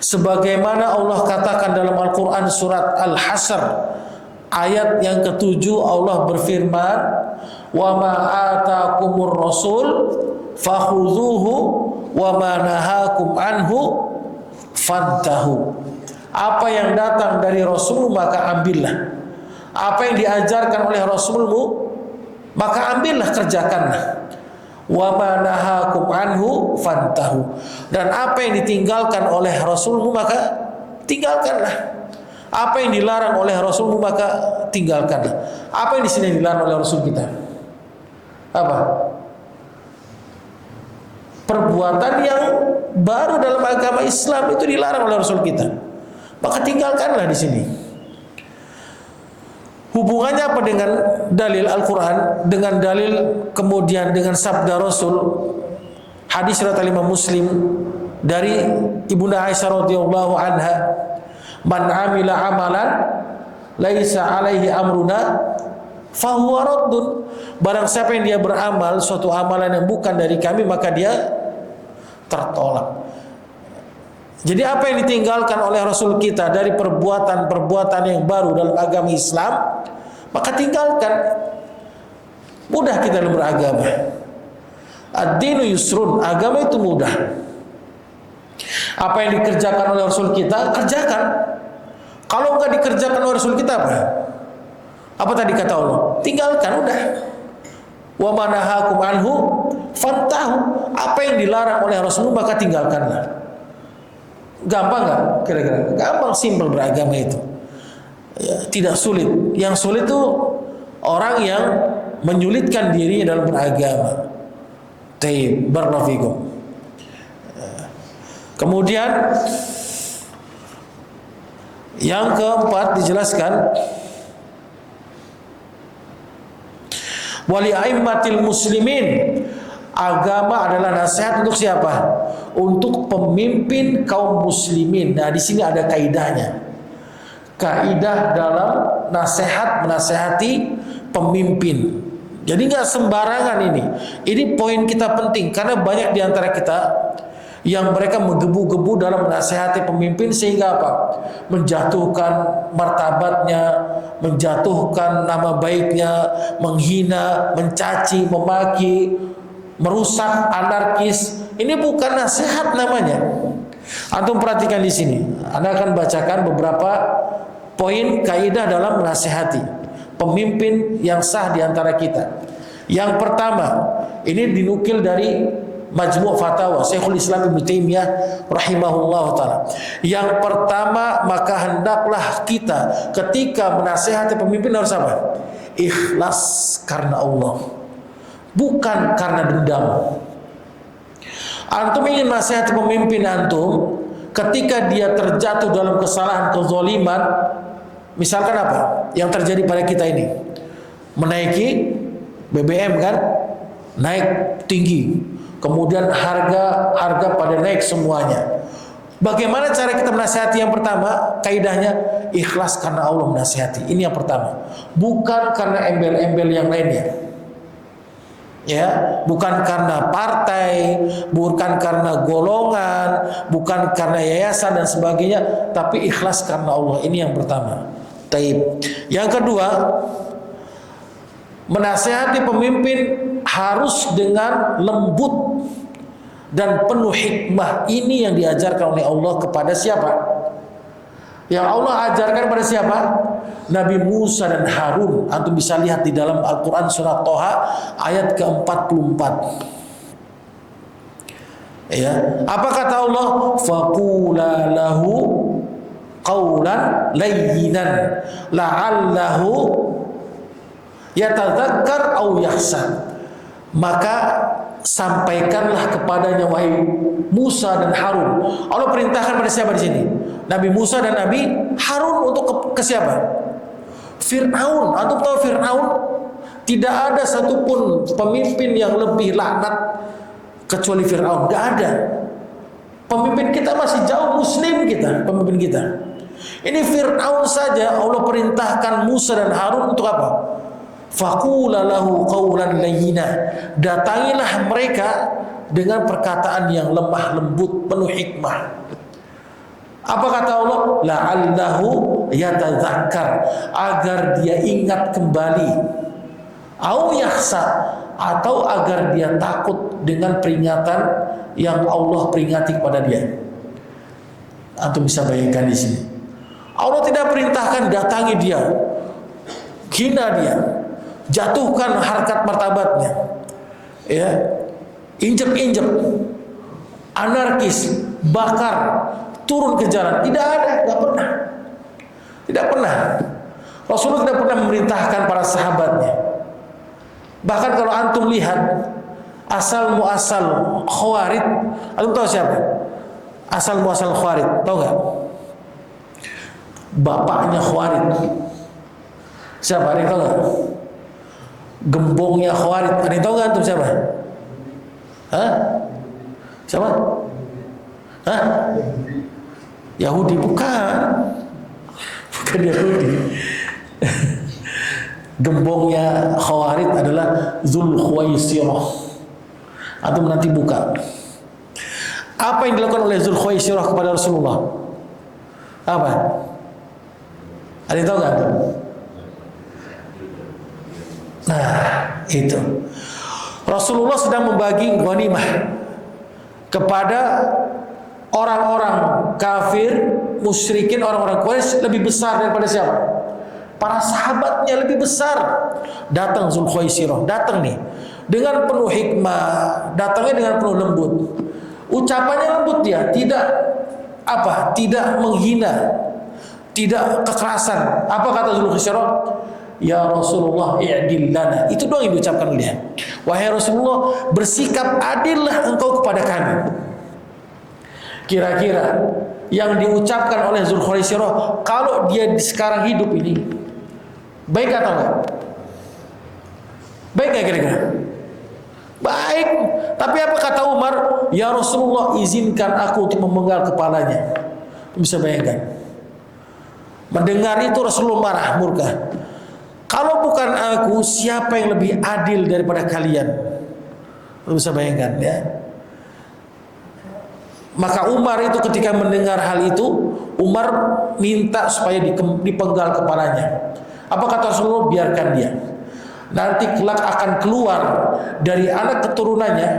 Sebagaimana Allah katakan dalam Al-Quran surat Al-Hasr ayat yang ke-7, Allah berfirman, wa ma atakumur rasul fakhudhuhu wa ma nahakum anhu fantahu. Apa yang datang dari Rasul maka ambillah. Apa yang diajarkan oleh Rasulmu maka ambillah, kerjakanlah. Wa ma nahakum anhu fantahu. Dan apa yang ditinggalkan oleh Rasulmu maka tinggalkanlah. Apa yang dilarang oleh Rasulmu maka tinggalkanlah. Apa yang di sini dilarang oleh Rasul kita? Apa? Perbuatan yang baru dalam agama Islam itu dilarang oleh Rasul kita. Maka tinggalkanlah di sini. Hubungannya apa dengan dalil Al-Quran, dengan dalil kemudian dengan sabda Rasul? Hadis riwayat Imam Muslim dari Ibunda Aisyah radhiyallahu anha, man amila amalan laisa alaihi amruna fahuwa raddun. Barang siapa yang dia beramal suatu amalan yang bukan dari kami, maka dia tertolak. Jadi apa yang ditinggalkan oleh Rasul kita dari perbuatan-perbuatan yang baru dalam agama Islam, maka tinggalkan. Mudah kita dalam beragama. Ad-dinu yusrun, agama itu mudah. Apa yang dikerjakan oleh Rasul kita, kerjakan. Kalau enggak dikerjakan oleh Rasul kita, apa? Apa tadi kata Allah? Tinggalkan, udah. Wa manahakum anhu fantahu. Apa yang dilarang oleh Rasul maka tinggalkanlah. Gampang nggak? Kira-kira gampang, simpel beragama itu. Ya, tidak sulit. Yang sulit itu orang yang menyulitkan diri dalam beragama. Taib, barakallahu fikum. Kemudian yang keempat dijelaskan, wali aimmatil muslimin. Agama adalah nasihat untuk siapa? Untuk pemimpin kaum muslimin. Nah, di sini ada kaidahnya. Kaidah dalam nasihat, menasehati pemimpin. Jadi nggak sembarangan ini. Ini poin kita penting karena banyak di antara kita yang mereka menggebu-gebu dalam menasehati pemimpin sehingga apa? Menjatuhkan martabatnya, menjatuhkan nama baiknya, menghina, mencaci, memaki, merusak, anarkis. Ini bukan nasihat namanya. Antum perhatikan di sini. Anda akan bacakan beberapa poin kaidah dalam menasehati pemimpin yang sah di antara kita. Yang pertama, ini dinukil dari Majmu' Fatawa Syekhul Islam Ibnu Taimiyah rahimahullah taala. Yang pertama, maka hendaklah kita ketika menasehati pemimpin harus apa? Ikhlas karena Allah, bukan karena dendam. Antum ingin nasihati pemimpin antum ketika dia terjatuh dalam kesalahan kezaliman, misalkan apa yang terjadi pada kita ini, menaiki BBM kan, naik tinggi, kemudian harga pada naik semuanya. Bagaimana cara kita menasihati? Yang pertama, kaidahnya ikhlas karena Allah menasihati. Ini yang pertama. Bukan karena embel-embel yang lainnya. Ya, bukan karena partai, bukan karena golongan, bukan karena yayasan dan sebagainya, tapi ikhlas karena Allah. Ini yang pertama. Taib. Yang kedua, menasihati pemimpin harus dengan lembut dan penuh hikmah. Ini yang diajarkan oleh Allah kepada siapa? Yang Allah ajarkan pada siapa? Nabi Musa dan Harun. Antum bisa lihat di dalam Al-Quran surah Toha ayat ke-44. Ya, apa kata Allah? Faqula lahu qawlan layyinan la'allahu yatadzakkar aw yakhsha. Maka sampaikanlah kepadanya wahai Musa dan Harun. Allah perintahkan pada siapa di sini? Nabi Musa dan Nabi Harun untuk ke siapa? Fir'aun. Antum tahu Fir'aun? Tidak ada satupun pemimpin yang lebih laknat kecuali Fir'aun. Gak ada. Pemimpin kita masih jauh Muslim kita, pemimpin kita. Ini Fir'aun saja Allah perintahkan Musa dan Harun untuk apa? Faqula lahu qawlan layyina. Datangilah mereka dengan perkataan yang lemah lembut penuh hikmah. Apa kata Allah? La'allahu yatadzakkar, agar dia ingat kembali, au yakhsha, atau agar dia takut dengan peringatan yang Allah peringati kepada dia. Antum bisa bayangkan di sini. Allah tidak perintahkan datangi dia, hina dia, jatuhkan harkat martabatnya, ya, injek-injek, anarkis, bakar, turun ke jalan. Tidak ada, tidak pernah. Tidak pernah. Rasulullah tidak pernah memerintahkan para sahabatnya. Bahkan kalau antum lihat asal muasal Khawarij, antum tahu siapa? Asal muasal Khawarij, tahu nggak? Bapaknya Khawarij. Siapa? Ada yang tahu nggak? Gembongnya Khawarij. Ada yang tahu nggak antum siapa? Hah? Siapa? Hah? Yahudi? Bukan. Bukan Yahudi. Gembongnya Khawarij adalah Dzulkhuwaisirah. Antum nanti buka. Apa yang dilakukan oleh Dzulkhuwaisirah kepada Rasulullah? Apa? Ada yang tahu nggak? Nah, itu. Rasulullah sedang membagi ghanimah kepada orang-orang kafir, musyrikin, orang-orang Quraisy lebih besar daripada siapa? Para sahabatnya lebih besar. Datang Dzulkhuwaisirah, datang nih dengan penuh hikmah, datangnya dengan penuh lembut. Ucapannya lembut dia, tidak apa? Tidak menghina, tidak kekerasan. Apa kata Dzulkhuwaisirah? Ya Rasulullah i'dil lana. Itu doang yang diucapkan oleh dia. Wahai Rasulullah, bersikap adillah engkau kepada kami. Kira-kira yang diucapkan oleh Dzulkhuwaisirah kalau dia sekarang hidup ini baik atau enggak? Baik enggak kira-kira? Baik. Tapi apa kata Umar? Ya Rasulullah, izinkan aku untuk memenggal kepalanya. Bisa bayangkan. Mendengar itu Rasulullah marah, murka. Kalau bukan aku, siapa yang lebih adil daripada kalian? Bisa bayangkan ya. Maka Umar itu ketika mendengar hal itu, Umar minta supaya dipenggal kepalanya. Apa kata Rasulullah? Biarkan dia. Nanti kelak akan keluar dari anak keturunannya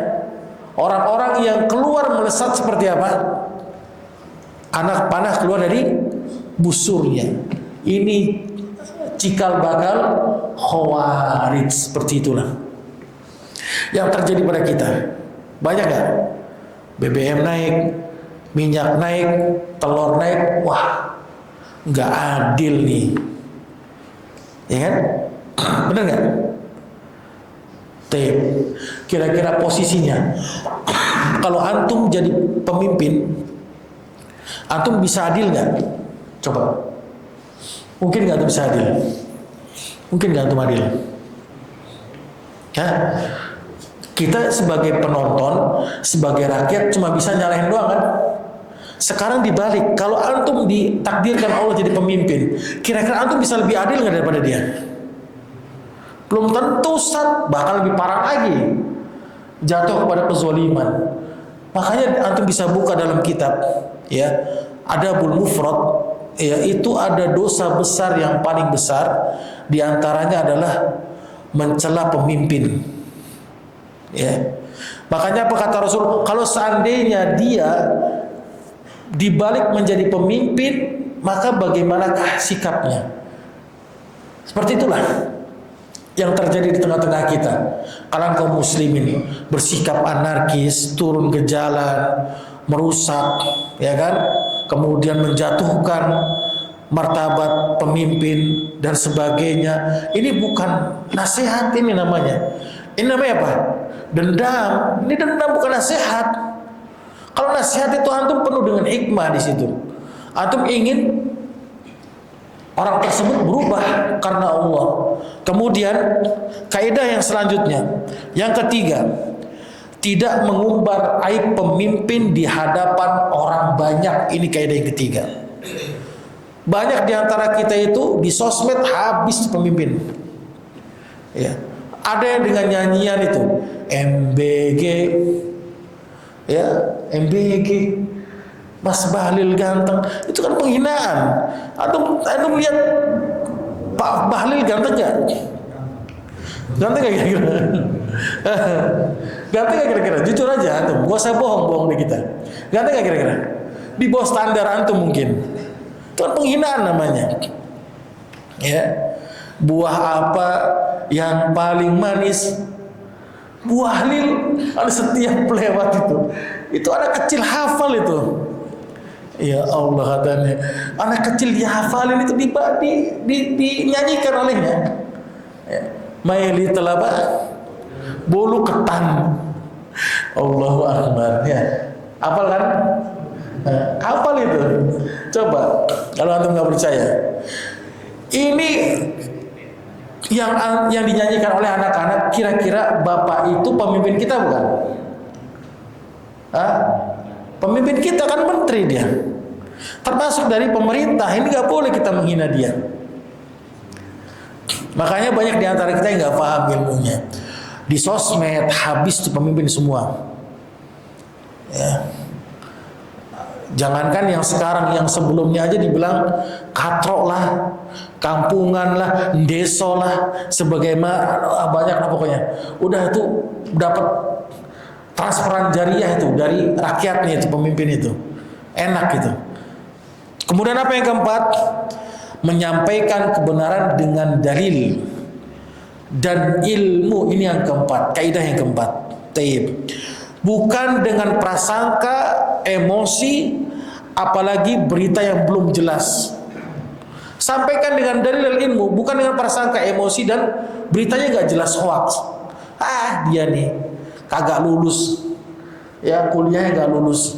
orang-orang yang keluar melesat seperti apa? Anak panah keluar dari busurnya. Ini cikal bakal Khawarij, seperti itulah yang terjadi pada kita. Banyak gak? BBM naik, minyak naik, telur naik. Wah, nggak adil nih, ya kan? Bener nggak? Kira-kira posisinya Kalau antum jadi pemimpin, antum bisa adil nggak? Coba. Mungkin nggak antum bisa adil? Mungkin nggak antum adil? Ya? Kita sebagai penonton, sebagai rakyat cuma bisa nyalahin doang kan? Sekarang dibalik, kalau antum ditakdirkan Allah jadi pemimpin, kira-kira antum bisa lebih adil nggak daripada dia? Belum tentu, bahkan lebih parah lagi, jatuh kepada kezaliman. Makanya antum bisa buka dalam kitab, ya, Adabul Mufrad, ya, itu ada dosa besar yang paling besar, diantaranya adalah mencela pemimpin. Ya, makanya apa kata Rasul? Kalau seandainya dia dibalik menjadi pemimpin, maka bagaimanakah sikapnya? Seperti itulah yang terjadi di tengah-tengah kita. Kalangan kaum muslimin bersikap anarkis, turun ke jalan, merusak, ya kan? Kemudian menjatuhkan martabat pemimpin dan sebagainya. Ini bukan nasihat, ini namanya. Ini namanya apa? Dendam. Ini dendam, bukan nasihat. Kalau nasihat itu antum penuh dengan hikmah di situ. Antum ingin orang tersebut berubah karena Allah. Kemudian kaidah yang selanjutnya, yang ketiga, tidak mengumbar aib pemimpin di hadapan orang banyak. Ini kaidah yang ketiga. Banyak di antara kita itu di sosmed habis pemimpin. Ya. Ada yang dengan nyanyian itu MBG, ya, MBG, Mas Bahlil ganteng, itu kan penghinaan. Antum lihat Pak Bahlil ganteng gak? Ganteng gak kira-kira? Ganteng gak kira-kira? Jujur aja antum, gak usah bohong di kita. Ganteng gak kira-kira? Di bawah standar antum mungkin. Itu kan penghinaan namanya. Ya. Buah apa yang paling manis? Buah lil. Ada setiap lewat itu anak kecil hafal itu. Ya Allah, katanya anak kecil dihafalin itu dinyanyikan olehnya. Ya. My little apa? Bolu ketan. Allahu Akbar. Ya. Hafal kan? Hafal itu. Coba kalau antum nggak percaya. Ini yang dinyanyikan oleh anak-anak, kira-kira bapak itu pemimpin kita bukan? Hah? Pemimpin kita kan menteri dia, termasuk dari pemerintah. Ini nggak boleh kita menghina dia. Makanya banyak di antara kita yang nggak paham ilmunya. Di sosmed habis tuh pemimpin semua. Ya. Jangankan yang sekarang, yang sebelumnya aja dibilang katrok lah, kampungan lah, deso lah, sebagaimana banyak lah pokoknya. Udah itu dapat transferan jariah itu dari rakyatnya itu, pemimpin itu. Enak gitu. Kemudian apa yang keempat? Menyampaikan kebenaran dengan dalil dan ilmu. Ini yang keempat, kaidah yang keempat. Taib. Bukan dengan prasangka, emosi, apalagi berita yang belum jelas. Sampaikan dengan dalil dan ilmu, bukan dengan prasangka, emosi, dan beritanya nggak jelas, hoax. Dia nih kagak lulus, ya, kuliahnya nggak lulus.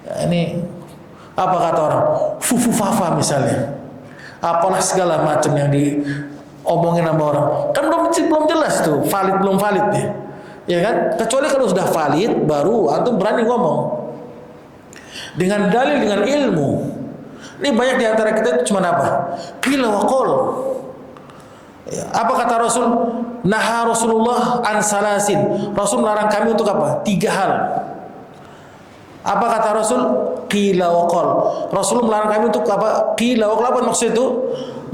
Ya, ini apa kata orang? Fufu fafa misalnya. Apalah segala macam yang diomongin sama orang. Kan belum jelas tuh, valid belum valid nih. Ya kan? Kecuali kalau sudah valid, baru antum berani ngomong dengan dalil, dengan ilmu. Ini banyak di antara kita itu cuma apa? Qila wa qol. Ya, apa kata Rasul? Naha Rasulullah an salasin. Rasul melarang kami untuk apa? 3 hal. Apa kata Rasul? Qila wa qol. Rasul melarang kami untuk apa? Qila wa qol. Apa maksud itu?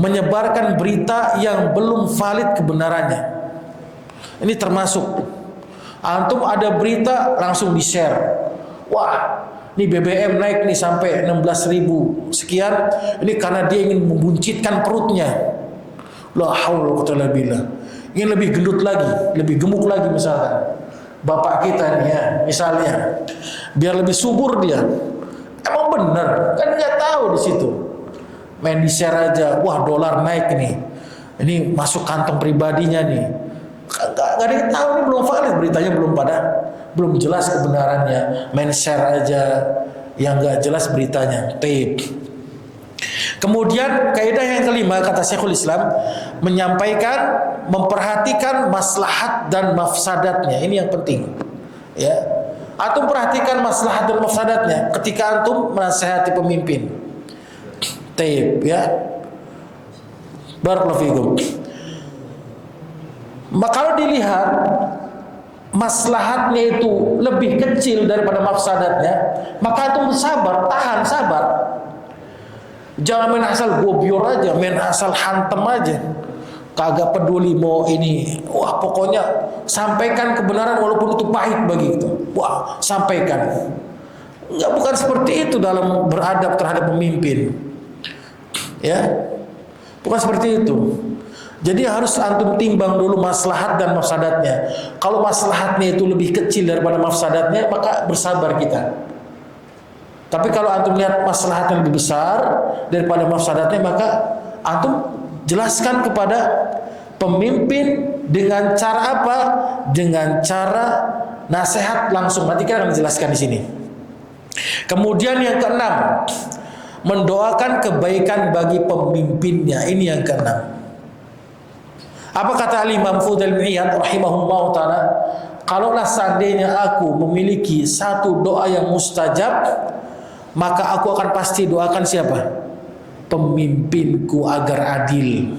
Menyebarkan berita yang belum valid kebenarannya. Ini termasuk. Antum ada berita langsung di-share. Wah, ini BBM naik nih sampai 16.000 sekian. Ini karena dia ingin membuncitkan perutnya. La haula wa quwwata illa billah. Ingin lebih gendut lagi, lebih gemuk lagi misalkan. Bapak kita nih ya, misalnya. Biar lebih subur dia. Emang benar? Kan nggak tahu di situ. Main di-share aja. Wah, dolar naik nih. Ini masuk kantong pribadinya nih. Nggak ada yang tahu, ini belum valid beritanya, belum jelas kebenarannya, main share aja yang nggak jelas beritanya. Tape. Kemudian kaidah yang kelima kata Syekhul Islam, menyampaikan, memperhatikan maslahat dan mafsadatnya. Ini yang penting. Ya, antum perhatikan maslahat dan mafsadatnya ketika antum menasihati pemimpin. Taib, ya. Barakallahu fikum. Kalau dilihat maslahatnya itu lebih kecil daripada mafsadatnya, maka antum sabar, tahan, sabar. Jangan main asal gobior aja, main asal hantem aja. Kagak peduli mau ini. Wah, pokoknya sampaikan kebenaran walaupun itu pahit bagi itu. Wah, sampaikan. Enggak, bukan seperti itu dalam beradab terhadap pemimpin. Ya. Bukan seperti itu. Jadi harus antum timbang dulu maslahat dan mafsadatnya. Kalau maslahatnya itu lebih kecil daripada mafsadatnya, maka bersabar kita. Tapi kalau antum lihat maslahatnya lebih besar daripada mafsadatnya, maka antum jelaskan kepada pemimpin dengan cara apa? Dengan cara nasihat langsung. Nanti kita akan jelaskan di sini. Kemudian yang keenam, mendoakan kebaikan bagi pemimpinnya. Ini yang keenam. Apa kata Imam Fudail bin Iyad rahimahullah ta'ala? Kalaulah seandainya aku memiliki satu doa yang mustajab, maka aku akan pasti doakan siapa? Pemimpinku agar adil.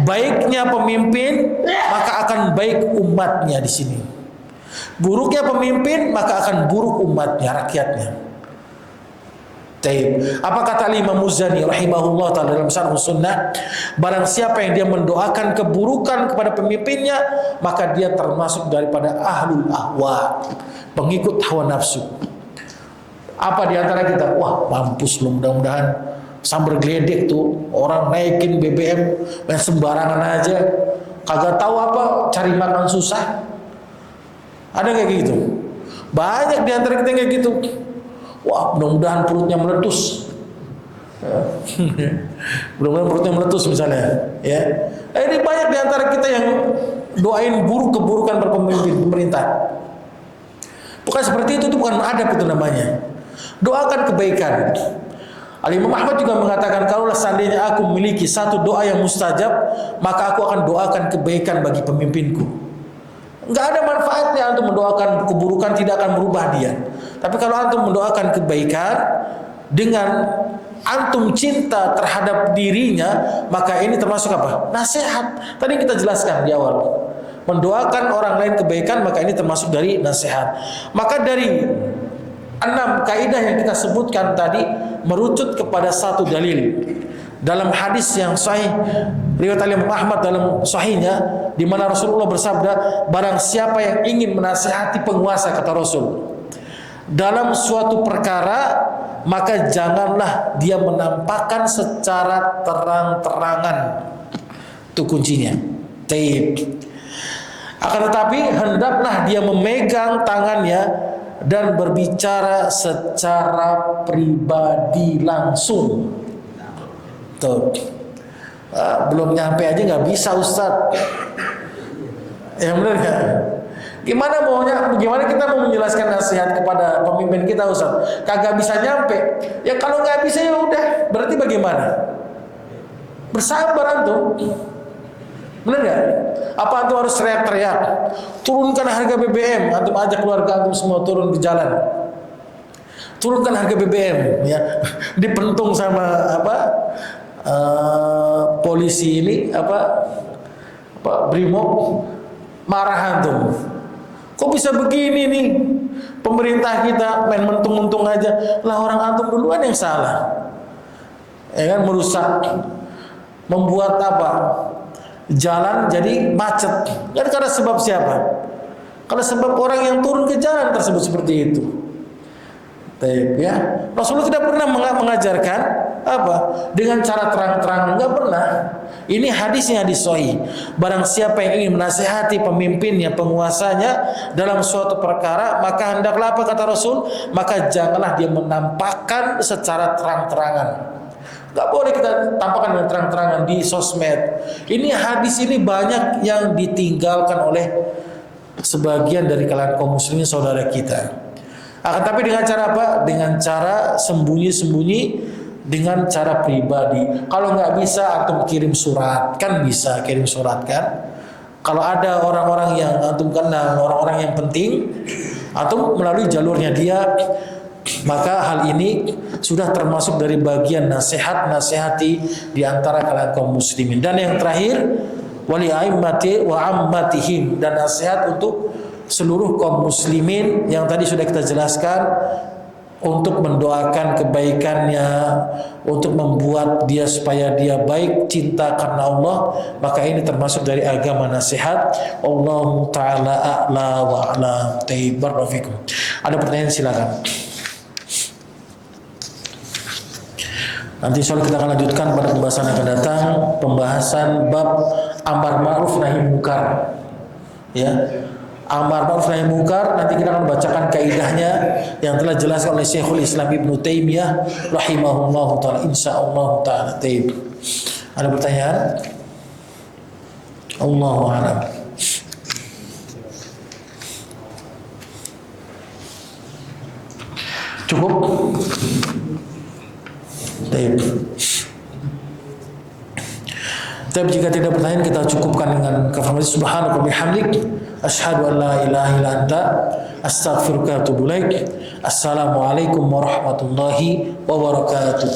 Baiknya pemimpin, maka akan baik umatnya di sini. Buruknya pemimpin, maka akan buruk umatnya, rakyatnya. Taib. Apa kata Imam Muzani rahimahullah ta'ala dalam Syarh Sunnah? Barang siapa yang dia mendoakan keburukan kepada pemimpinnya, maka dia termasuk daripada ahlul ahwa, pengikut hawa nafsu. Apa diantara kita? Wah, mampus lu, mudah-mudahan sambar geledek tuh, orang naikin BBM main sembarangan aja, kagak tahu apa, cari makan susah. Ada kayak gitu? Banyak diantara kita kayak gitu. Wah, mudah-mudahan perutnya meletus. Mudah-mudahan perutnya meletus misalnya, ya. Ini banyak diantara kita yang doain buruk keburukan berpemimpin pemerintah. Bukan seperti itu bukan adab itu namanya. Doakan kebaikan. Al-Imam Ahmad juga mengatakan, kalau seandainya aku memiliki satu doa yang mustajab, maka aku akan doakan kebaikan bagi pemimpinku. Enggak ada manfaatnya antum mendoakan keburukan, tidak akan merubah dia. Tapi kalau antum mendoakan kebaikan dengan antum cinta terhadap dirinya, maka ini termasuk apa? Nasihat. Tadi kita jelaskan di awal. Mendoakan orang lain kebaikan, maka ini termasuk dari nasihat. Maka dari 6 kaidah yang kita sebutkan tadi merucut kepada satu dalil. Dalam hadis yang sahih riwayat Imam Ahmad dalam sahihnya, di mana Rasulullah bersabda, barang siapa yang ingin menasihati penguasa, kata Rasul, dalam suatu perkara, maka janganlah dia menampakkan secara terang-terangan. Itu kuncinya. Taib. Akan tetapi hendaklah dia memegang tangannya dan berbicara secara pribadi langsung. Tuh. Belum nyampe aja nggak bisa, Ustaz. Yang benar nggak? Gimana kita mau menjelaskan nasihat kepada pemimpin kita, Ustaz? Kagak bisa nyampe. Ya kalau nggak bisa ya udah. Berarti bagaimana? Bersabar antum. Benar nggak? Apa antum harus teriak-teriak? Turunkan harga BBM. Antum ajak keluarga antum semua turun di jalan. Turunkan harga BBM, ya. Dipentung sama polisi ini Brimob, marah antum. Kok bisa begini nih? Pemerintah kita main mentung-mentung aja. Lah orang antum duluan yang salah. Ya kan, merusak, membuat jalan jadi macet. Dan karena sebab siapa? Karena sebab orang yang turun ke jalan tersebut seperti itu. Baik, ya. Rasulullah tidak pernah mengajarkan dengan cara terang-terangan, enggak pernah. Ini hadisnya hadis sahih. Barang siapa yang ingin menasihati pemimpinnya, penguasanya dalam suatu perkara, maka hendaklah apa kata Rasul? Maka janganlah dia menampakkan secara terang-terangan. Gak boleh kita tampakkan dengan terang-terangan di sosmed. Ini hadis ini banyak yang ditinggalkan oleh sebagian dari kalangan kaum muslimin saudara kita. Akan tapi dengan cara apa? Dengan cara sembunyi-sembunyi, dengan cara pribadi. Kalau nggak bisa, antum kirim surat, kan bisa kirim surat kan? Kalau ada orang-orang yang antum kenal, orang-orang yang penting, antum melalui jalurnya dia, maka hal ini sudah termasuk dari bagian nasihati di antara kalangan kaum muslimin. Dan yang terakhir, wali a'immati wa ammatihim, dan nasihat untuk seluruh kaum muslimin yang tadi sudah kita jelaskan, untuk mendoakan kebaikannya, untuk membuat dia supaya dia baik, cinta karena Allah. Maka ini termasuk dari agama nasihat. Allahu ta'ala a'la wa a'la. Barakallahu. Ada pertanyaan, silakan. Nanti soal kita akan lanjutkan pada pembahasan yang akan datang, pembahasan bab amar ma'ruf nahi munkar. Ya. Amar ma'ruf nahi munkar, nanti kita akan bacakan kaidahnya yang telah jelaskan oleh Syekhul Islam Ibnu Taimiyah rahimahullahu taala, insyaallah taala. Ada pertanyaan? Allahu a'lam. Cukup? Tapi jika tidak pertanyaan, kita cukupkan dengan kafaratul subhanaka bihamdik asyhadu an la ilaha illa anta astaghfiruka wa atubu ilaik. Assalamualaikum warahmatullahi wabarakatuh.